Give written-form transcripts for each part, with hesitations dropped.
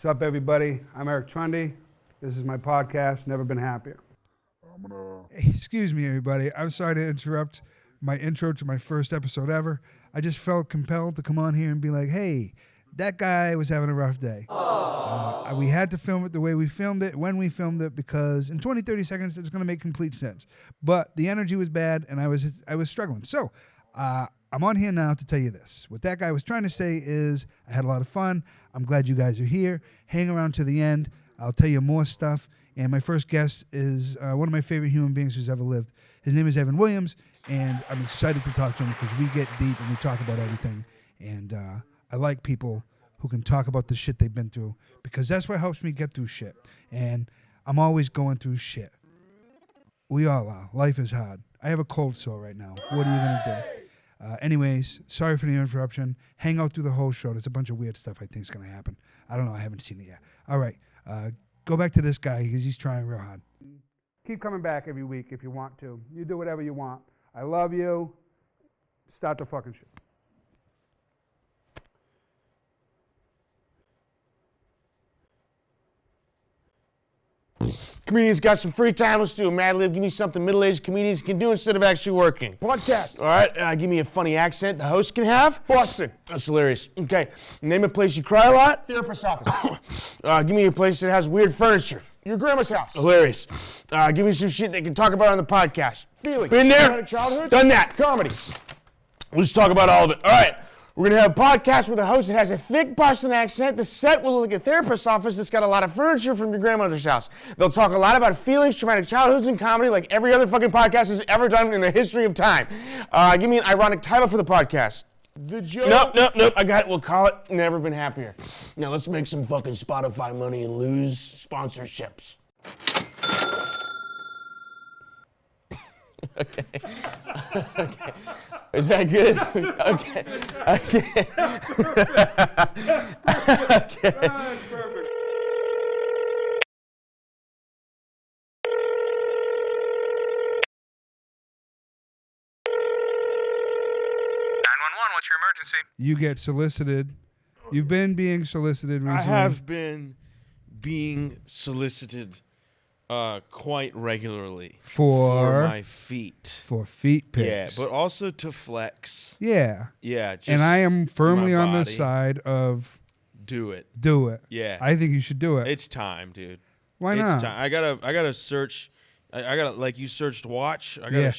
What's up, everybody? I'm Eric Trundy. This is my podcast, Never Been Happier. Hey, excuse me, everybody. I'm sorry to interrupt my intro to my first episode ever. I just felt compelled to come on here and be like, hey, that guy was having a rough day. We had to film it the way we filmed it, when we filmed it, because in 20, 30 seconds, it's going to make complete sense. But the energy was bad, and I was struggling. So I'm on here now to tell you this. What that guy was trying to say is I had a lot of fun. I'm glad you guys are here. Hang around to the end. I'll tell you more stuff. And my first guest is one of my favorite human beings who's ever lived. His name is Evan Williams, and I'm excited to talk to him because we get deep and we talk about everything. And I like people who can talk about the shit they've been through because that's what helps me get through shit. And I'm always going through shit. We all are. Life is hard. I have a cold sore right now. What are you going to do? Anyways, sorry for the interruption. Hang out through the whole show. There's a bunch of weird stuff I think is going to happen. I don't know. I haven't seen it yet. All right. Go back to this guy because he's trying real hard. Keep coming back every week if you want to. You do whatever you want. I love you. Start the fucking shit. Comedians got some free time. Let's do a Mad Lib. Give me something middle-aged comedians can do instead of actually working. Podcast. All right. Give me a funny accent the host can have. Boston. That's hilarious. Okay. Name a place you cry a lot. Therapist's office. Give me a place that has weird furniture. Your grandma's house. Hilarious. Give me some shit they can talk about on the podcast. Feelings. Been there. Childhood. Done that. Comedy. Let's talk about all of it. All right. We're going to have a podcast with a host that has a thick Boston accent. The set will look like a therapist's office that's got a lot of furniture from your grandmother's house. They'll talk a lot about feelings, traumatic childhoods, and comedy like every other fucking podcast has ever done in the history of time. Give me an ironic title for the podcast. The joke. Nope. I got it. We'll call it Never Been Happier. Now let's make some fucking Spotify money and lose sponsorships. Okay. Okay. Is that good? Okay. Okay. Okay. That's perfect. What's your emergency? You get solicited. You've been being solicited recently. I have been being solicited quite regularly for my feet. For feet pics. Yeah, but also to flex. Yeah. Yeah. Just and I am firmly on the body. Side of do it. Do it. Yeah. I think you should do it. It's time, dude. Why it's not? Time. I gotta search. I gotta, like you searched watch. I gotta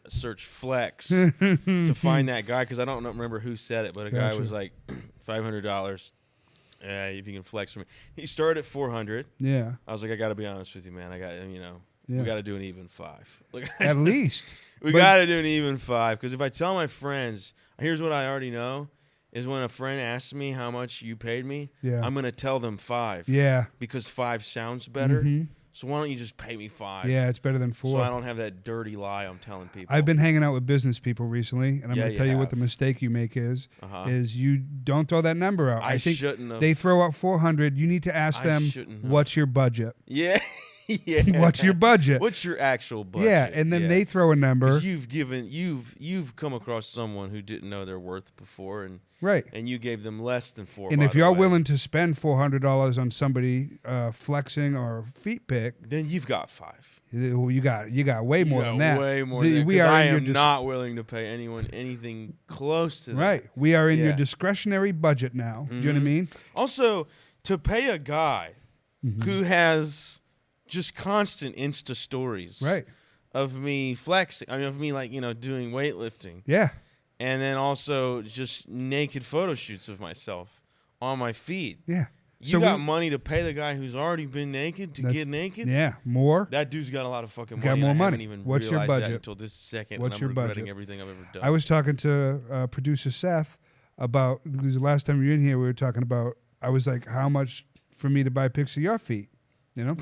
search flex to find that guy because I don't remember who said it, but a guy was like $500. If you can flex for me. He started at $400. Yeah. I was like, I gotta be honest with you, man. We gotta do an even five. Like, At least. We gotta do an even five because if I tell my friends, here's what I already know. Is when a friend asks me how much you paid me, I'm gonna tell them 5. Yeah. Because 5 sounds better. So why don't you just pay me 5? Yeah, it's better than 4. So I don't have that dirty lie I'm telling people. I've been hanging out with business people recently, and I'm going to tell you what the mistake you make is you don't throw that number out. I think shouldn't have. They throw out 400. You need to ask them, what's your budget? Yeah. Yeah. What's your budget? What's your actual budget? Yeah, and then they throw a number. You've come across someone who didn't know their worth before, and and you gave them less than 4. And if you're willing to spend $400 on somebody flexing or feet pic, then you've got 5. You got way more than that. Way more than that. I am not willing to pay anyone anything close to that. Right. We are in your discretionary budget now. Do you know what I mean? Also, to pay a guy who has just constant Insta stories of me flexing. I mean, of me doing weightlifting. Yeah. And then also just naked photo shoots of myself on my feed. Yeah. You got money to pay the guy who's already been naked to get naked? Yeah, more. That dude's got a lot of fucking money. Got more money. I haven't even What's your budget? that until this second. What's your budget? Everything I've ever done. I was talking to producer Seth about the last time you were in here. We were talking about. I was like, how much for me to buy pics of your feet? You know.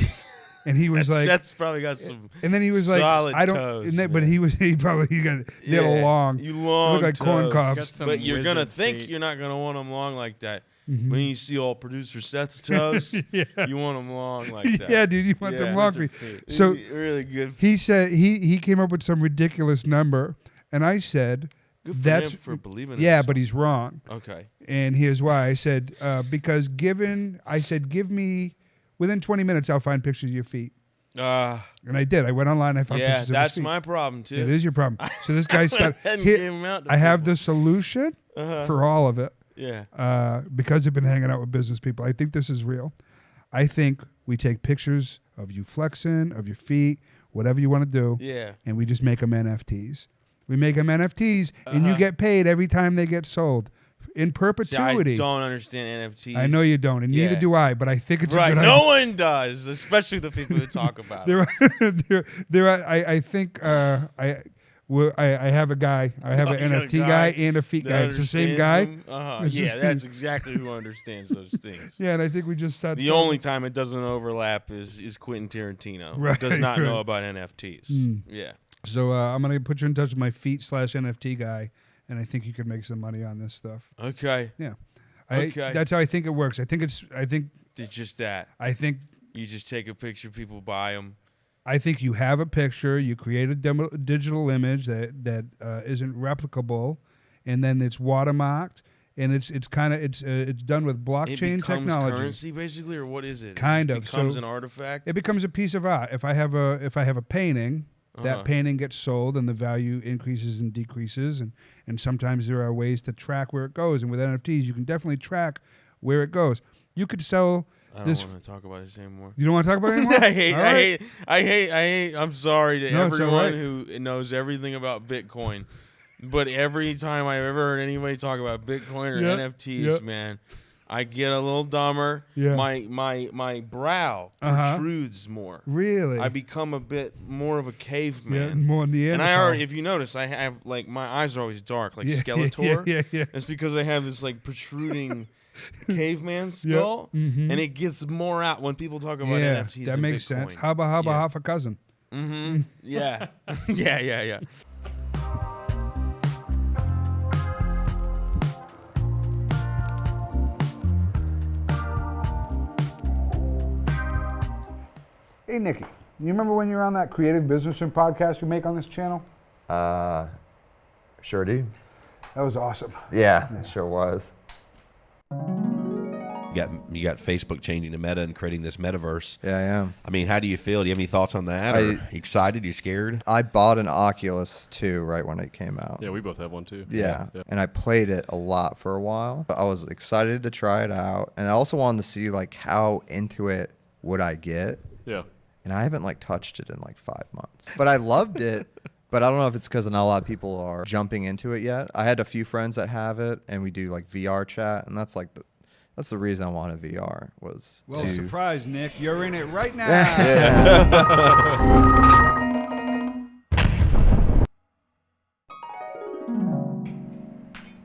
And he was like, Seth's probably got some. And then he was like, I don't. Toes, but he got long. You long. Look like toes. corn cobs. But you're gonna think you're not gonna want them long like that. When you see all producer Seth's toes, you want them long like that. Yeah, dude, you want them long feet. So really good. He said he came up with some ridiculous number, and I said, Good for That's him for believing in yeah, himself. but he's wrong. Okay. And here's why. I said, because give me, within 20 minutes, I'll find pictures of your feet. And I did. I went online. I found Yeah, pictures of his that's feet. my problem, too. It is your problem. So this guy started. and gave him out to I have people. the solution for all of it. Yeah. Because I've been hanging out with business people. I think this is real. I think we take pictures of you flexing, of your feet, whatever you want to do. Yeah. And we just make them NFTs. We make them NFTs, and you get paid every time they get sold in See, perpetuity. I don't understand NFTs. I know you don't, and neither Yeah. do I. But I think it's a Right. good No idea. one does, especially the people who talk about it. There are. I think I have a guy. I have an You got a NFT guy guy and a feet that guy. It's the same guy. understands them? It's Yeah, just- that's exactly who understands those things. Yeah, and I think we just start. The only time it doesn't overlap is Quentin Tarantino, who does not know about NFTs. Yeah. So I'm gonna put you in touch with my feet/NFT guy, and I think you could make some money on this stuff. Okay. Yeah. Okay. That's how I think it works. I think It's just that. I think You just take a picture, people buy them. you have a picture, you create a digital image that isn't replicable, and then it's watermarked, and it's done with It blockchain becomes technology. currency, basically, or what is it? Kind It of. becomes So an artifact. It becomes a piece of art. If I have a painting, that painting gets sold, and the value increases and decreases, and sometimes there are ways to track where it goes. And with NFTs, you can definitely track where it goes. You could sell I this. don't want to talk about this anymore. You don't want to talk about it anymore? I hate. I'm sorry to No, it's all everyone right. who knows everything about Bitcoin, but every time I've ever heard anybody talk about Bitcoin or Yep, NFTs, yep. man, I get a little dumber. Yeah. My brow Uh-huh. protrudes more. Really? I become a bit more of a yeah, caveman. more Neanderthal. And I already, if you notice, I have like my eyes are always dark, like Yeah, Skeletor. yeah. It's because I have this like protruding caveman skull, mhm. and it gets more out when people talk about Yeah, NFTs. that and makes Bitcoin. sense. Hubba, Yeah. half a cousin. Mm-hmm. Yeah. yeah. Hey, Nikki, you remember when you were on that Creative Businessmen podcast we make on this channel? Sure do. That was awesome. Yeah, it sure was. You got Facebook changing to Meta and creating this metaverse. Yeah, I am. I mean, how do you feel? Do you have any thoughts on that? Or you excited? You scared? I bought an Oculus 2 right when it came out. Yeah, we both have one too. Yeah. And I played it a lot for a while. I was excited to try it out, and I also wanted to see like how into it would I get. Yeah. And I haven't like touched it in like 5 months. But I loved it. But I don't know if it's because not a lot of people are jumping into it yet. I had a few friends that have it, and we do like VR chat, and that's the reason I wanted VR was to... surprise, Nick. You're in it right now.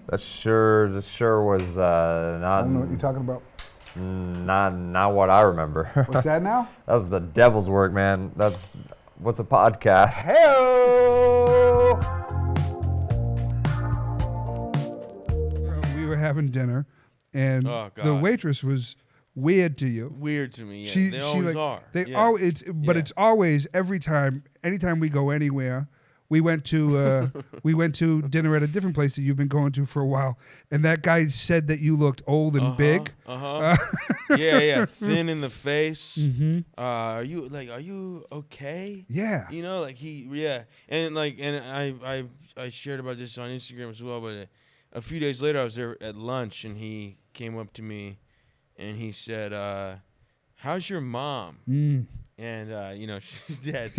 That sure was I don't know what you're talking about. not what I remember. What's that now? That was the devil's work, man. That's what's a podcast. Hey-o! We were having dinner, and Oh, the God. waitress was weird to you. Weird to me. Yeah. They always are. They yeah. but Yeah. it's always anytime we go anywhere. We went to dinner at a different place that you've been going to for a while, and that guy said that you looked old and big. Yeah. Thin in the face. Mm-hmm. Are you okay? Yeah. You know, like and I shared about this on Instagram as well. But a few days later, I was there at lunch, and he came up to me, and he said, "How's your mom?" Mm. And she's dead.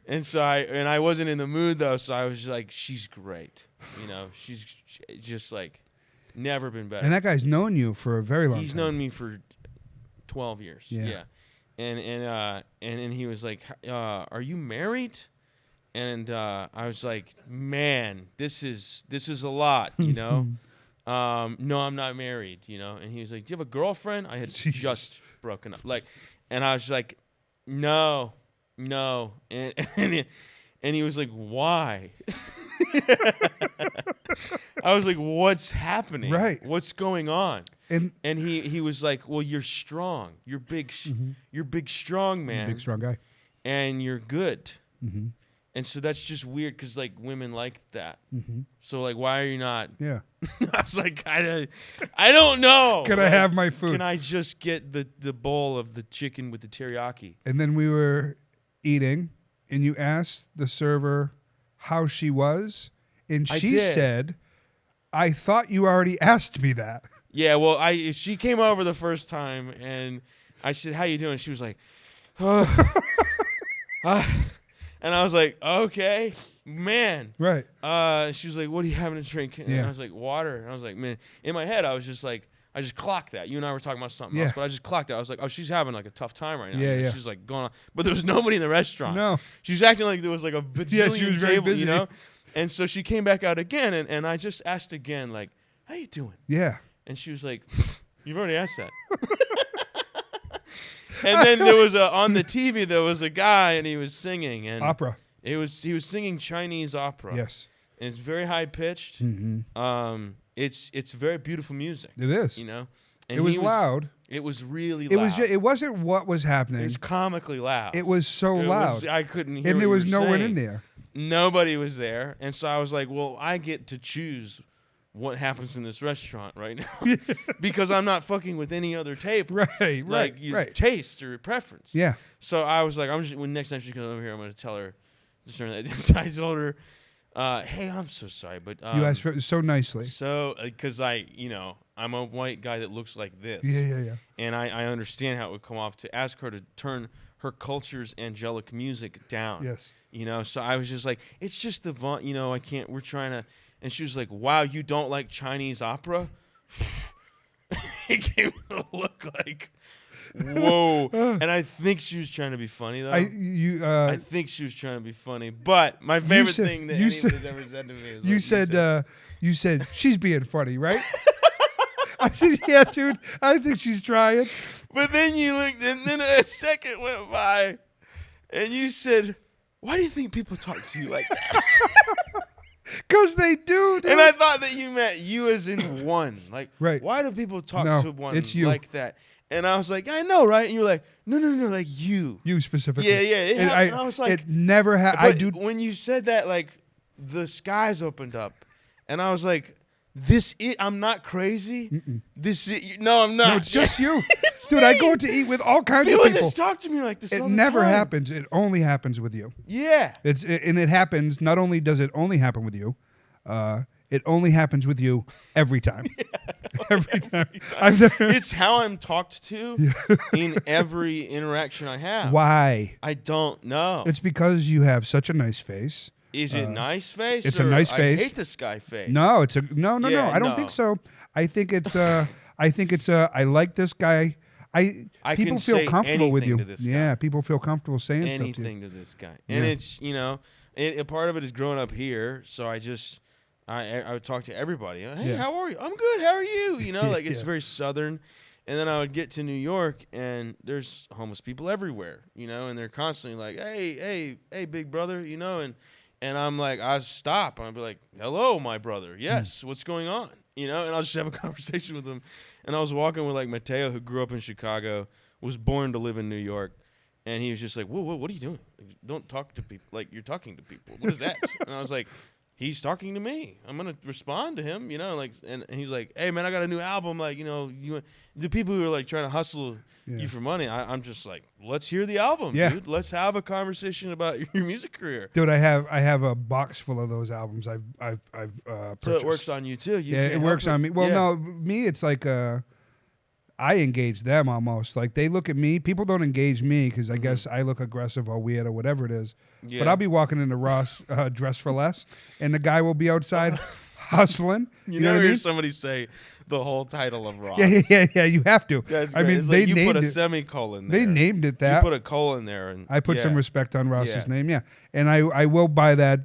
And so I wasn't in the mood though, so I was just like, she's great. She's just like never been better. And that guy's known you for a very long time. He's known me for 12 years. Yeah. And he was like, "Are you married?" And I was like, "Man, this is a lot, No, I'm not married, And he was like, "Do you have a girlfriend?" I had just broken up. And I was like, No. And he was like, "Why?" I was like, "What's happening? Right. What's going on?" And he was like, "Well, you're strong. You're big. You're big, strong man. big strong guy. And you're good." Mm-hmm. And so that's just weird because like women like that. Mm-hmm. So like, why are you not? Yeah. I was like, I don't know. Can I have my food? Can I just get the bowl of the chicken with the teriyaki? And then we were eating, and you asked the server how she was, and I she did. said, "I thought you already asked me that." Yeah, well, she came over the first time, and I said, "How you doing?" She was like, and I was like, "Okay, man." Right. She was like, "What are you having to drink?" And I was like, "Water." And I was like, "Man," in my head, I was just like, I just clocked that. You and I were talking about something else, but I just clocked that. I was like, "Oh, she's having like a tough time right now." Yeah, yeah. She's like going on, but there was nobody in the restaurant. No. She was acting like there was like a bajillion she was very table, busy. you know. And so she came back out again, and I just asked again, like, "How you doing?" Yeah. And she was like, "You've already asked that." And then there was on the TV there was a guy and he was singing and Opera. he was singing Chinese opera. Yes. And it's very high pitched. Mm-hmm. It's very beautiful music. It is. You know. And It was loud. It was really It loud. was. It wasn't what was happening. It was comically loud. It was so loud. I couldn't hear. And what there you was were no one saying. in there. Nobody was there, and so I was like, "Well, I get to choose what happens in this restaurant right now because I'm not fucking with any other table, Right. like your taste or your preference." Yeah. So I was like, when next time she comes over here, I'm going to tell her. So I told her, "Hey, I'm so sorry, but You asked for it so nicely. so because I'm a white guy that looks like this, Yeah. and I understand how it would come off to ask her to turn her culture's angelic music down." Yes. You know, so I was just like, it's just the I can't, we're trying to, and she was like, "Wow, you don't like Chinese opera?" It gave me a look like, whoa. And I think she was trying to be funny, though. I think she was trying to be funny. But my favorite thing that anybody's ever said to me is you said, "She's being funny, right?" I said, "Yeah, dude, I think she's trying." But then you looked, and then a second went by, and you said, "Why do you think people talk to you like that?" Because they do, dude. And I thought that you meant you as in one. Like, right. Why do people talk No, to one it's you. like that? And I was like, "I know, right?" And you were like, "No, like you." You specifically. Yeah. I was like, it never I do. When you said that, like, the skies opened up. And I was like, I'm not crazy. No, I'm not. No, it's just you. Dude, I go to eat with all kinds of People people. just talk to me like this It all the never time. happens. It only happens with you. Yeah. And it happens. Not only does it only happen with you, it only happens with you every time. Every time. I've never. It's how I'm talked to in every interaction I have. Why? I don't know. It's because you have such a nice face. Is it nice face? It's a or nice face. I hate this guy face. No, it's a no. Yeah, I don't no. think so. I think it's I like this guy. I People can feel say comfortable with you. anything to this guy. Yeah, people feel comfortable saying stuff to you. Anything to this guy. And Yeah. it's, a part of it is growing up here, so I would talk to everybody. "Hey, Yeah. how are you?" "I'm good. How are you?" Like it's Yeah. very southern. And then I would get to New York, and there's homeless people everywhere, and they're constantly like, hey, big brother, and I'm like, I stop, and I'd be like, "Hello, my brother. Yes, what's going on?" And I'll just have a conversation with them. And I was walking with like Mateo, who grew up in Chicago, was born to live in New York, and he was just like, "Whoa, what are you doing? Like, don't talk to people like you're talking to people. What is that?" And I was like, "He's talking to me. I'm gonna respond to him, and he's like, "Hey man, I got a new album. Like, the people who are like trying to hustle you for money, I'm just like, let's hear the album, dude. Let's have a conversation about your music career." Dude, I have a box full of those albums I've purchased. So it works on you too. You Yeah, it can't works help on me. Well, no, me it's like I engage them almost. Like they look at me. People don't engage me because I guess I look aggressive or weird or whatever it is. Yeah. But I'll be walking into Ross dressed for less, and the guy will be outside hustling. You know never what I hear mean? somebody say the whole title of Ross. Yeah. You have to. That's I great. mean, It's they like you named put a it. semicolon there. They named it that. You put a colon there, and I put some respect on Ross's Yeah. name. Yeah, and I will buy that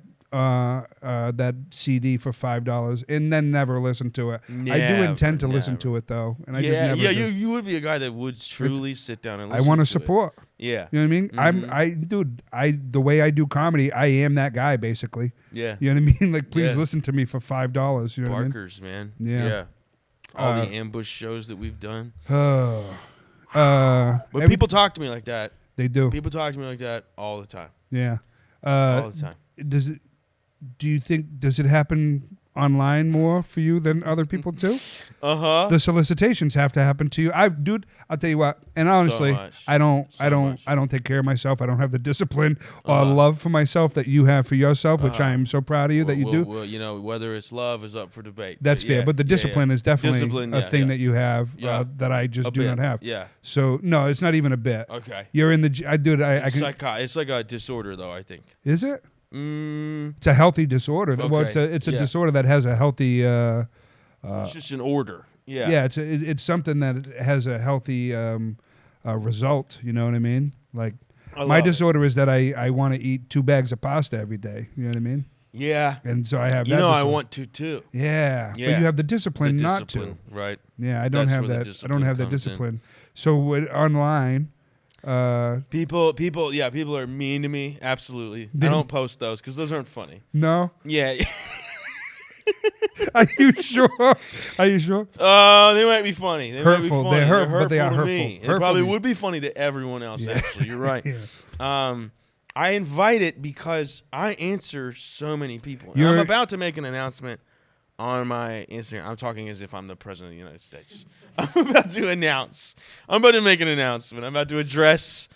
CD for $5 and then never listen to it. I do intend to listen to it though, and I just never do. You would be a guy that would truly sit down and I listen. want to to support. It. Yeah. You know what I mean? The way I do comedy, I am that guy basically. Yeah. You know what I mean? Like, please Yeah. listen to me for $5. You know Barkers, man. Yeah. All the ambush shows that we've done. what I mean? But people talk to me like that. They do. People talk to me like that all the time. Yeah. All the time. Does it happen online more for you than other people too? The solicitations have to happen to you. I'll tell you what, and honestly, much. I don't much. take care of myself. I don't have the discipline or love for myself that you have for yourself, which I am so proud of you that you do. Well, you know, whether it's love is up for debate. That's fair, but the discipline is definitely a thing that you have Yeah. that I just do not have. Yeah. So no, it's not even a bit. Okay. You're in the. I do it. I can. It's like a disorder, though, I think. Is it? It's a healthy disorder. Well, it's Okay. a disorder that has a healthy. It's just an order. Yeah. Yeah, it's something that has a healthy result. You know what I mean? Like my disorder is that I want to eat 2 bags of pasta every day. You know what I mean? Yeah. And so I have. You that know, I disorder. want to too. Yeah, Yeah. but you have the discipline, not to. Right. Yeah, I don't That's have where the that. I discipline don't have that comes in. discipline. So online. People are mean to me. Absolutely. I don't post those because those aren't funny. No. Yeah. Are you sure? Are you sure? They might be funny. They Hurtful. might be funny. They're hurtful, but they to are hurtful. me. They Hurtful probably to you. would be funny to everyone else. Yeah. Actually, you're right. Yeah. I invite it because I answer so many people. And You're- I'm about to make an announcement on my Instagram. I'm talking as if I'm the president of the United States. I'm about to make an announcement. I'm about to address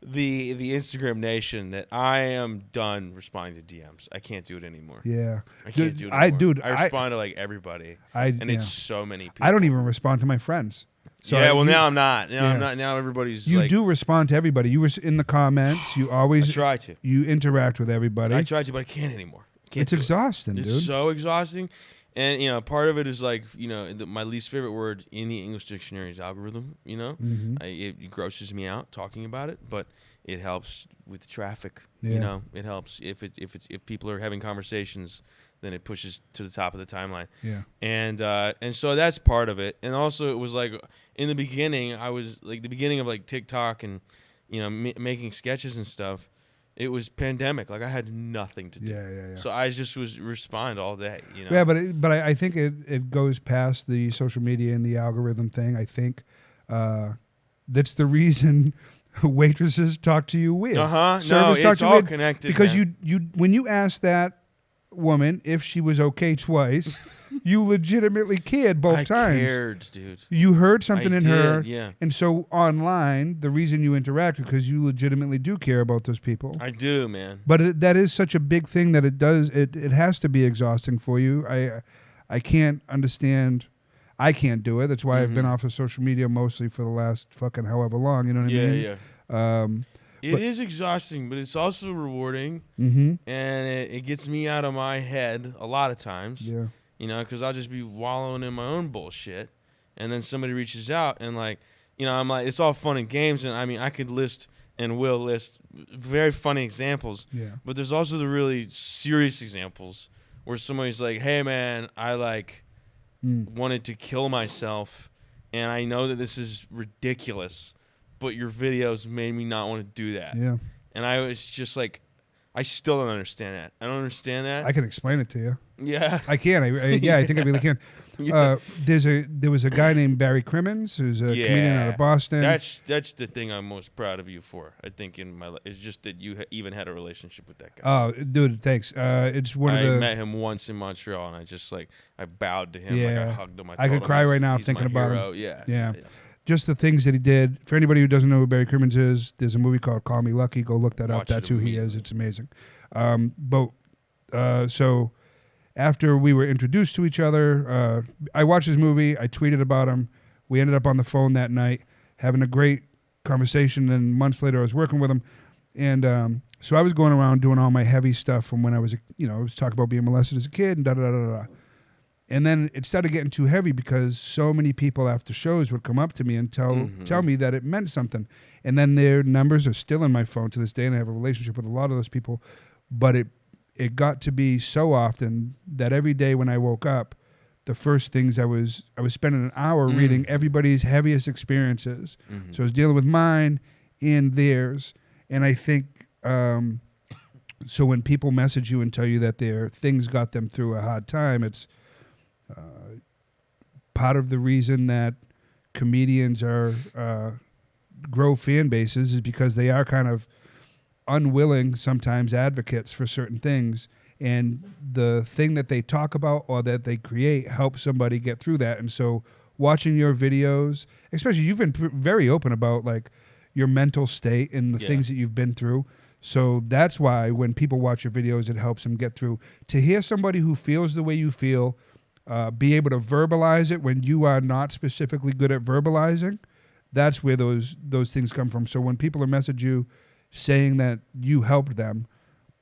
the Instagram nation that I am done responding to DMs. I can't do it anymore. Yeah. I can't do it anymore. I I respond to like everybody, and it's so many people. I don't even respond to my friends. So yeah, you, now I'm not. Now yeah. I'm not. Now everybody's You like, do respond to everybody. You were in the comments. You always I try to. You interact with everybody. I try to, but I can't anymore. Can't It's do it. exhausting, It's dude. so exhausting. And, you know, part of it is like, you know, my least favorite word in the English dictionary is algorithm, you know. Mhm. It grosses me out talking about it, but it helps with the traffic, Yeah. you know. It helps if people are having conversations, then it pushes to the top of the timeline. Yeah. And so that's part of it. And also it was like in the beginning, I was like the beginning of like TikTok and, you know, making sketches and stuff. It was pandemic. Like I had nothing to do. Yeah. So I just was respond all day, you know. Yeah, but I think it goes past the social media and the algorithm thing. I think that's the reason waitresses talk to you weird. No, Servers talk it's to you all weird connected. because man. you when you asked that woman if she was okay twice, you legitimately cared both times. I cared, dude. You heard something I in did, her, yeah. and so online, the reason you interact is because you legitimately do care about those people. I do, man. But that is such a big thing that it has to be exhausting for you. I can't understand. I can't do it. That's why I've been off of social media mostly for the last fucking however long. You know what I mean? Yeah. It is exhausting, but it's also rewarding, and it gets me out of my head a lot of times. Yeah. You know, because I'll just be wallowing in my own bullshit, and then somebody reaches out, and like, you know, I'm like, it's all fun and games, and I mean, I could list and will list very funny examples, but there's also the really serious examples where somebody's like, hey man, I like wanted to kill myself, and I know that this is ridiculous, but your videos made me not want to do that. Yeah. And I was just like, I still don't understand that. I don't understand that. I can explain it to you. Yeah. I can. I think I really can. There was a guy named Barry Crimmins who's a comedian out of Boston. That's the thing I'm most proud of you for. I think in my life is just that you even had a relationship with that guy. Oh, dude, thanks. It's one of the. I met him once in Montreal, and I bowed to him. Like I hugged him. I could cry right now thinking about him. Yeah. Just the things that he did. For anybody who doesn't know who Barry Crimmins is, there's a movie called Call Me Lucky. Go look that up. Watch That's it who he is. It's amazing. So after we were introduced to each other, I watched his movie. I tweeted about him. We ended up on the phone that night having a great conversation. And months later, I was working with him. And so I was going around doing all my heavy stuff from when I was, I was talking about being molested as a kid and da-da-da-da-da. And then it started getting too heavy because so many people after shows would come up to me and tell me that it meant something. And then their numbers are still in my phone to this day, and I have a relationship with a lot of those people. But it got to be so often that every day when I woke up, the first things I was spending an hour reading everybody's heaviest experiences. So I was dealing with mine and theirs. And I think so when people message you and tell you that their things got them through a hard time, it's part of the reason that comedians are grow fan bases is because they are kind of unwilling sometimes advocates for certain things, and the thing that they talk about or that they create helps somebody get through that. And so watching your videos, especially you've been very open about like your mental state and the things that you've been through. So that's why when people watch your videos, it helps them get through. To hear somebody who feels the way you feel, be able to verbalize it when you are not specifically good at verbalizing, that's where those things come from. So when people message you saying that you helped them,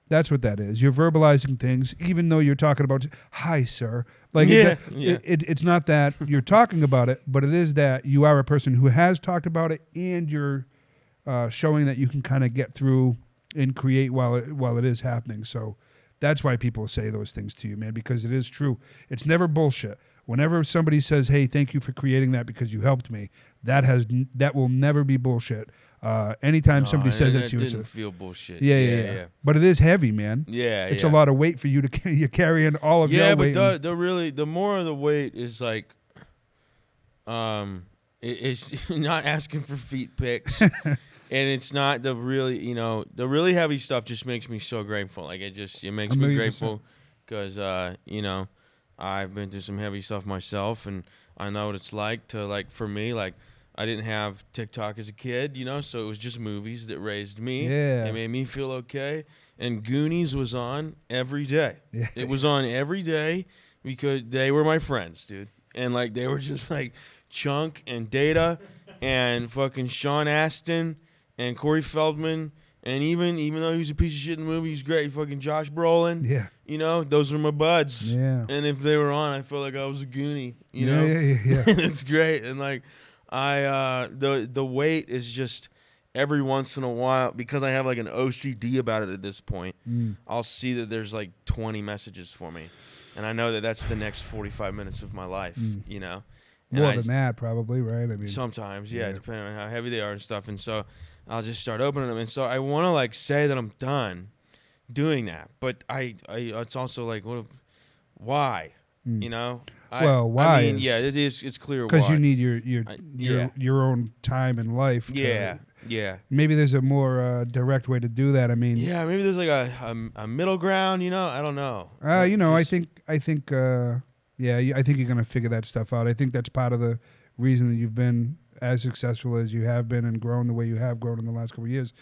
that's what that is. You're verbalizing things, even though you're talking about, hi, sir. Like it's not that you're talking about it, but it is that you are a person who has talked about it, and you're showing that you can kind of get through and create while it is happening. So that's why people say those things to you, man, because it is true. It's never bullshit. Whenever somebody says, hey, thank you for creating that because you helped me, that will never be bullshit. Anytime somebody says it to you, didn't feel bullshit. Yeah. But it is heavy, man. Yeah, it's a lot of weight for you to you're carrying all of your weight. Yeah, but the more of the weight is like, it's not asking for feet pics, and it's not the really heavy stuff. Just makes me so grateful. Like it makes me grateful because I've been through some heavy stuff myself, and I know what it's like to like for me like. I didn't have TikTok as a kid, so it was just movies that raised me. Yeah. They made me feel okay. And Goonies was on every day. Yeah. It was on every day because they were my friends, dude. And, like, they were just, like, Chunk and Data and fucking Sean Astin and Corey Feldman. And even though he was a piece of shit in the movie, he was great. Fucking Josh Brolin. Yeah. Those were my buds. Yeah. And if they were on, I felt like I was a Goonie, Yeah. It's great. And, like... the weight is just every once in a while, because I have like an OCD about it at this point, I'll see that there's like 20 messages for me, and I know that that's the next 45 minutes of my life, And more than that probably, right? I mean, sometimes, depending on how heavy they are and stuff, and so I'll just start opening them, and so I want to like say that I'm done doing that, but I it's also like, why? Why? I mean, it's clear why. Because you need your own time in life. Yeah. Maybe there's a more direct way to do that. I mean, maybe there's like a middle ground. I don't know. I think you're gonna figure that stuff out. I think that's part of the reason that you've been as successful as you have been and grown the way you have grown in the last couple of years.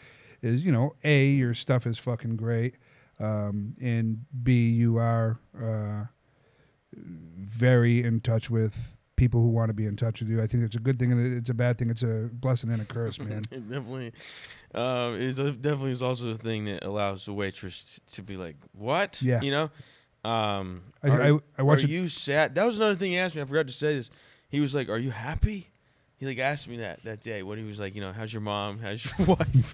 Is A, your stuff is fucking great, and B, you are. Very in touch with people who want to be in touch with you. I think it's a good thing and it's a bad thing. It's a blessing and a curse, man. It definitely is also a thing that allows the waitress to be like, "What?" Yeah. I watched. Are you sad? That was another thing he asked me. I forgot to say this. He was like, "Are you happy?" He like asked me that day when he was like, how's your mom? How's your wife?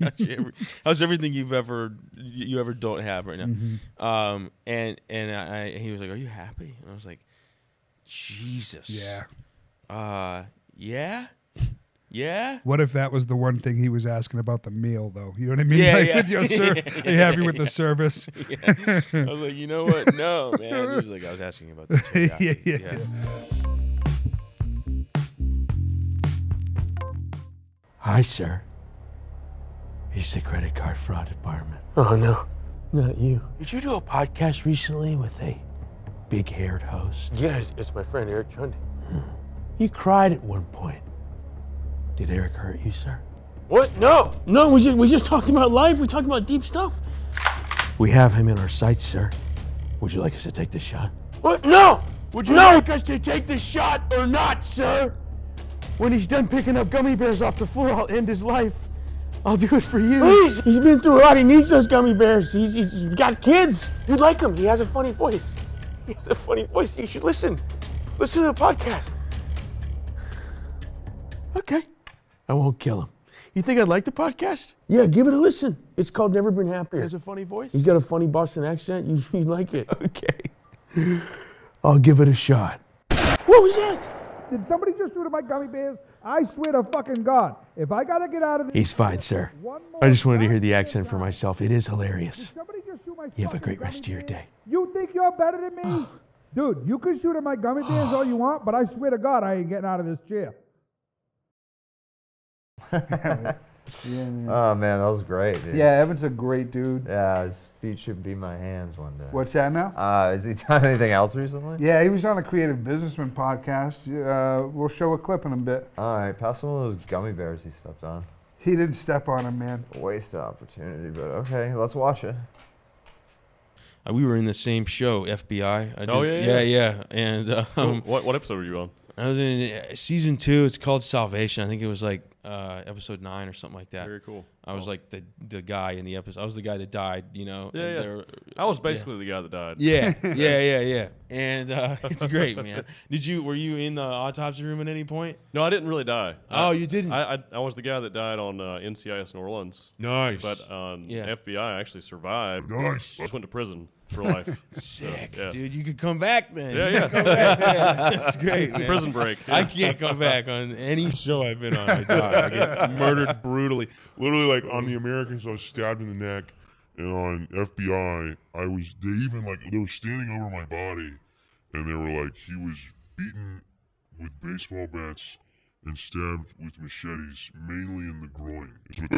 How's everything you ever don't have right now? Mm-hmm. And he was like, "Are you happy?" And I was like, Jesus. Yeah. Yeah. What if that was the one thing he was asking about the meal, though? You know what I mean? With your are you happy with the service? I was like, you know what? No, man. He was like, I was asking about this. Yeah. Hi, sir. It's the credit card fraud department. Oh, no. Not you. Did you do a podcast recently with a big-haired host? Yes, it's my friend Eric Trundy. You cried at one point. Did Eric hurt you, sir? What? No, we just talked about life. We talked about deep stuff. We have him in our sights, sir. Would you like us to take the shot? What? No! Would you like us to take the shot or not, sir? When he's done picking up gummy bears off the floor, I'll end his life. I'll do it for you. Please! He's been through a lot. He needs those gummy bears. He's got kids. You'd like him. He has a funny voice. You should listen. Listen to the podcast. Okay. I won't kill him. You think I'd like the podcast? Yeah, give it a listen. It's called Never Been Happier. He has a funny voice. He's got a funny Boston accent. You'd like it. Okay. I'll give it a shot. What was that? Did somebody just shoot at my gummy bears? I swear to fucking God, if I gotta get out of this... He's fine, sir. I just wanted to hear the accent for myself. It is hilarious. You have a great rest of your day. You think you're better than me? Dude, you can shoot at my gummy bears all you want, but I swear to God, I ain't getting out of this chair. Yeah, man. Oh man, that was great, dude. Yeah, Evan's a great dude. Yeah, his feet should be my hands one day. What's that now? Has he done anything else recently? Yeah, he was on the Creative Businessmen podcast. We'll show a clip in a bit. All right, pass some of those gummy bears he stepped on. He didn't step on him, man. Wasted opportunity, but okay, let's watch it. We were in the same show, FBI. Yeah. And What episode were you on? I was in season 2. It's called Salvation. I think it was like episode 9 or something like that. Very cool. I was like the guy in the episode. I was the guy that died, you know. Yeah. I was basically the guy that died. Yeah. And it's great, man. Were you in the autopsy room at any point? No, I didn't really die. You didn't? I was the guy that died on NCIS New Orleans. Nice. But on FBI, I actually survived. Nice. Just went to prison for life. Sick, So, yeah. dude. You could come back, man. Yeah. That's great, man. Prison break. I can't come back on any show I've been on. I die. I get murdered brutally. Literally, like on The Americans, I was stabbed in the neck, and on FBI, they were standing over my body, and they were like, he was beaten with baseball bats and stabbed with machetes, mainly in the groin, is what they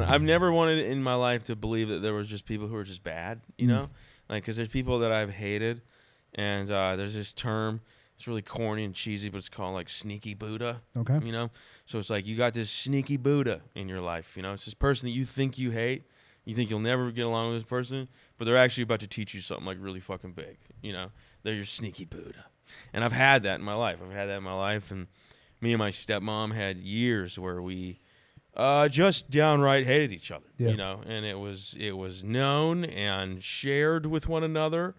I've never wanted in my life to believe that there was just people who were just bad, you know? Like, because there's people that I've hated, and there's this term, it's really corny and cheesy, but it's called, like, sneaky Buddha. Okay. You know? So it's like you got this sneaky Buddha in your life, you know? It's this person that you think you hate. You think you'll never get along with this person, but they're actually about to teach you something, like, really fucking big, you know? They're your sneaky Buddha. And I've had that in my life. And me and my stepmom had years where we just downright hated each other, you know, and it was known and shared with one another,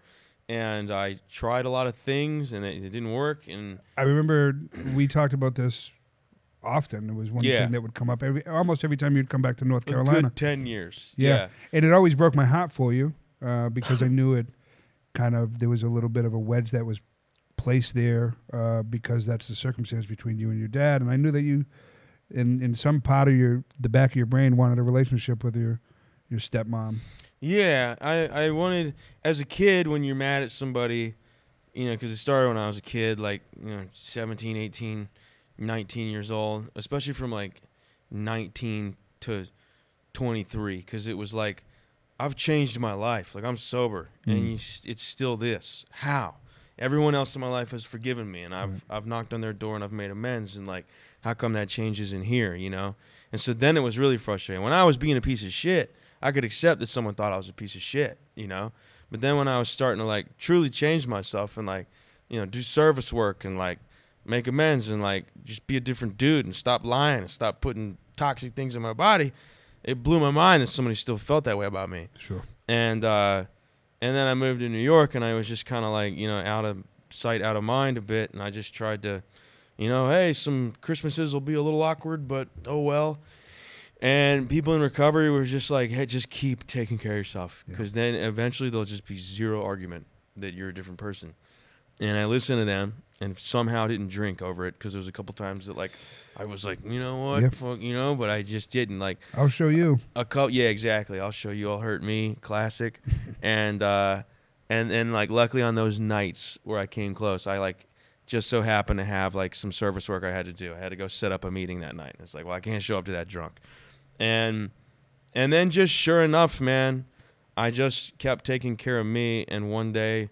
and I tried a lot of things, and it didn't work. And I remember we talked about this often. It was one thing that would come up almost every time you'd come back to North Carolina. A good 10 years. Yeah. And it always broke my heart for you because I knew it there was a little bit of a wedge that was placed there because that's the circumstance between you and your dad, and I knew that you in some part of the back of your brain wanted a relationship with your stepmom. Yeah, I wanted, as a kid, when you're mad at somebody, you know, because it started when I was a kid, like, you know, 17, 18, 19 years old, especially from like 19 to 23, because it was like, I've changed my life. Like, I'm sober, and it's still this. How? Everyone else in my life has forgiven me, and I've knocked on their door and I've made amends, and like, how come that changes in here, you know? And so then it was really frustrating. When I was being a piece of shit, I could accept that someone thought I was a piece of shit, you know? But then when I was starting to, like, truly change myself and, like, you know, do service work and, like, make amends and, like, just be a different dude and stop lying and stop putting toxic things in my body, it blew my mind that somebody still felt that way about me. Sure. And then I moved to New York, and I was just kind of, like, you know, out of sight, out of mind a bit, and I just tried to, you know, hey, some Christmases will be a little awkward, but oh well. And people in recovery were just like, hey, just keep taking care of yourself, because then eventually there'll just be zero argument that you're a different person. And I listened to them and somehow didn't drink over it, because there was a couple times that, like, I was like, you know what, fuck, you know, but I just didn't. Like, I'll show you. Yeah, exactly. I'll show you. I'll hurt me. Classic. And like, luckily on those nights where I came close, I, like, just so happened to have, like, some service work I had to do. I had to go set up a meeting that night. It's like, well, I can't show up to that drunk. And then just sure enough, man, I just kept taking care of me. And one day,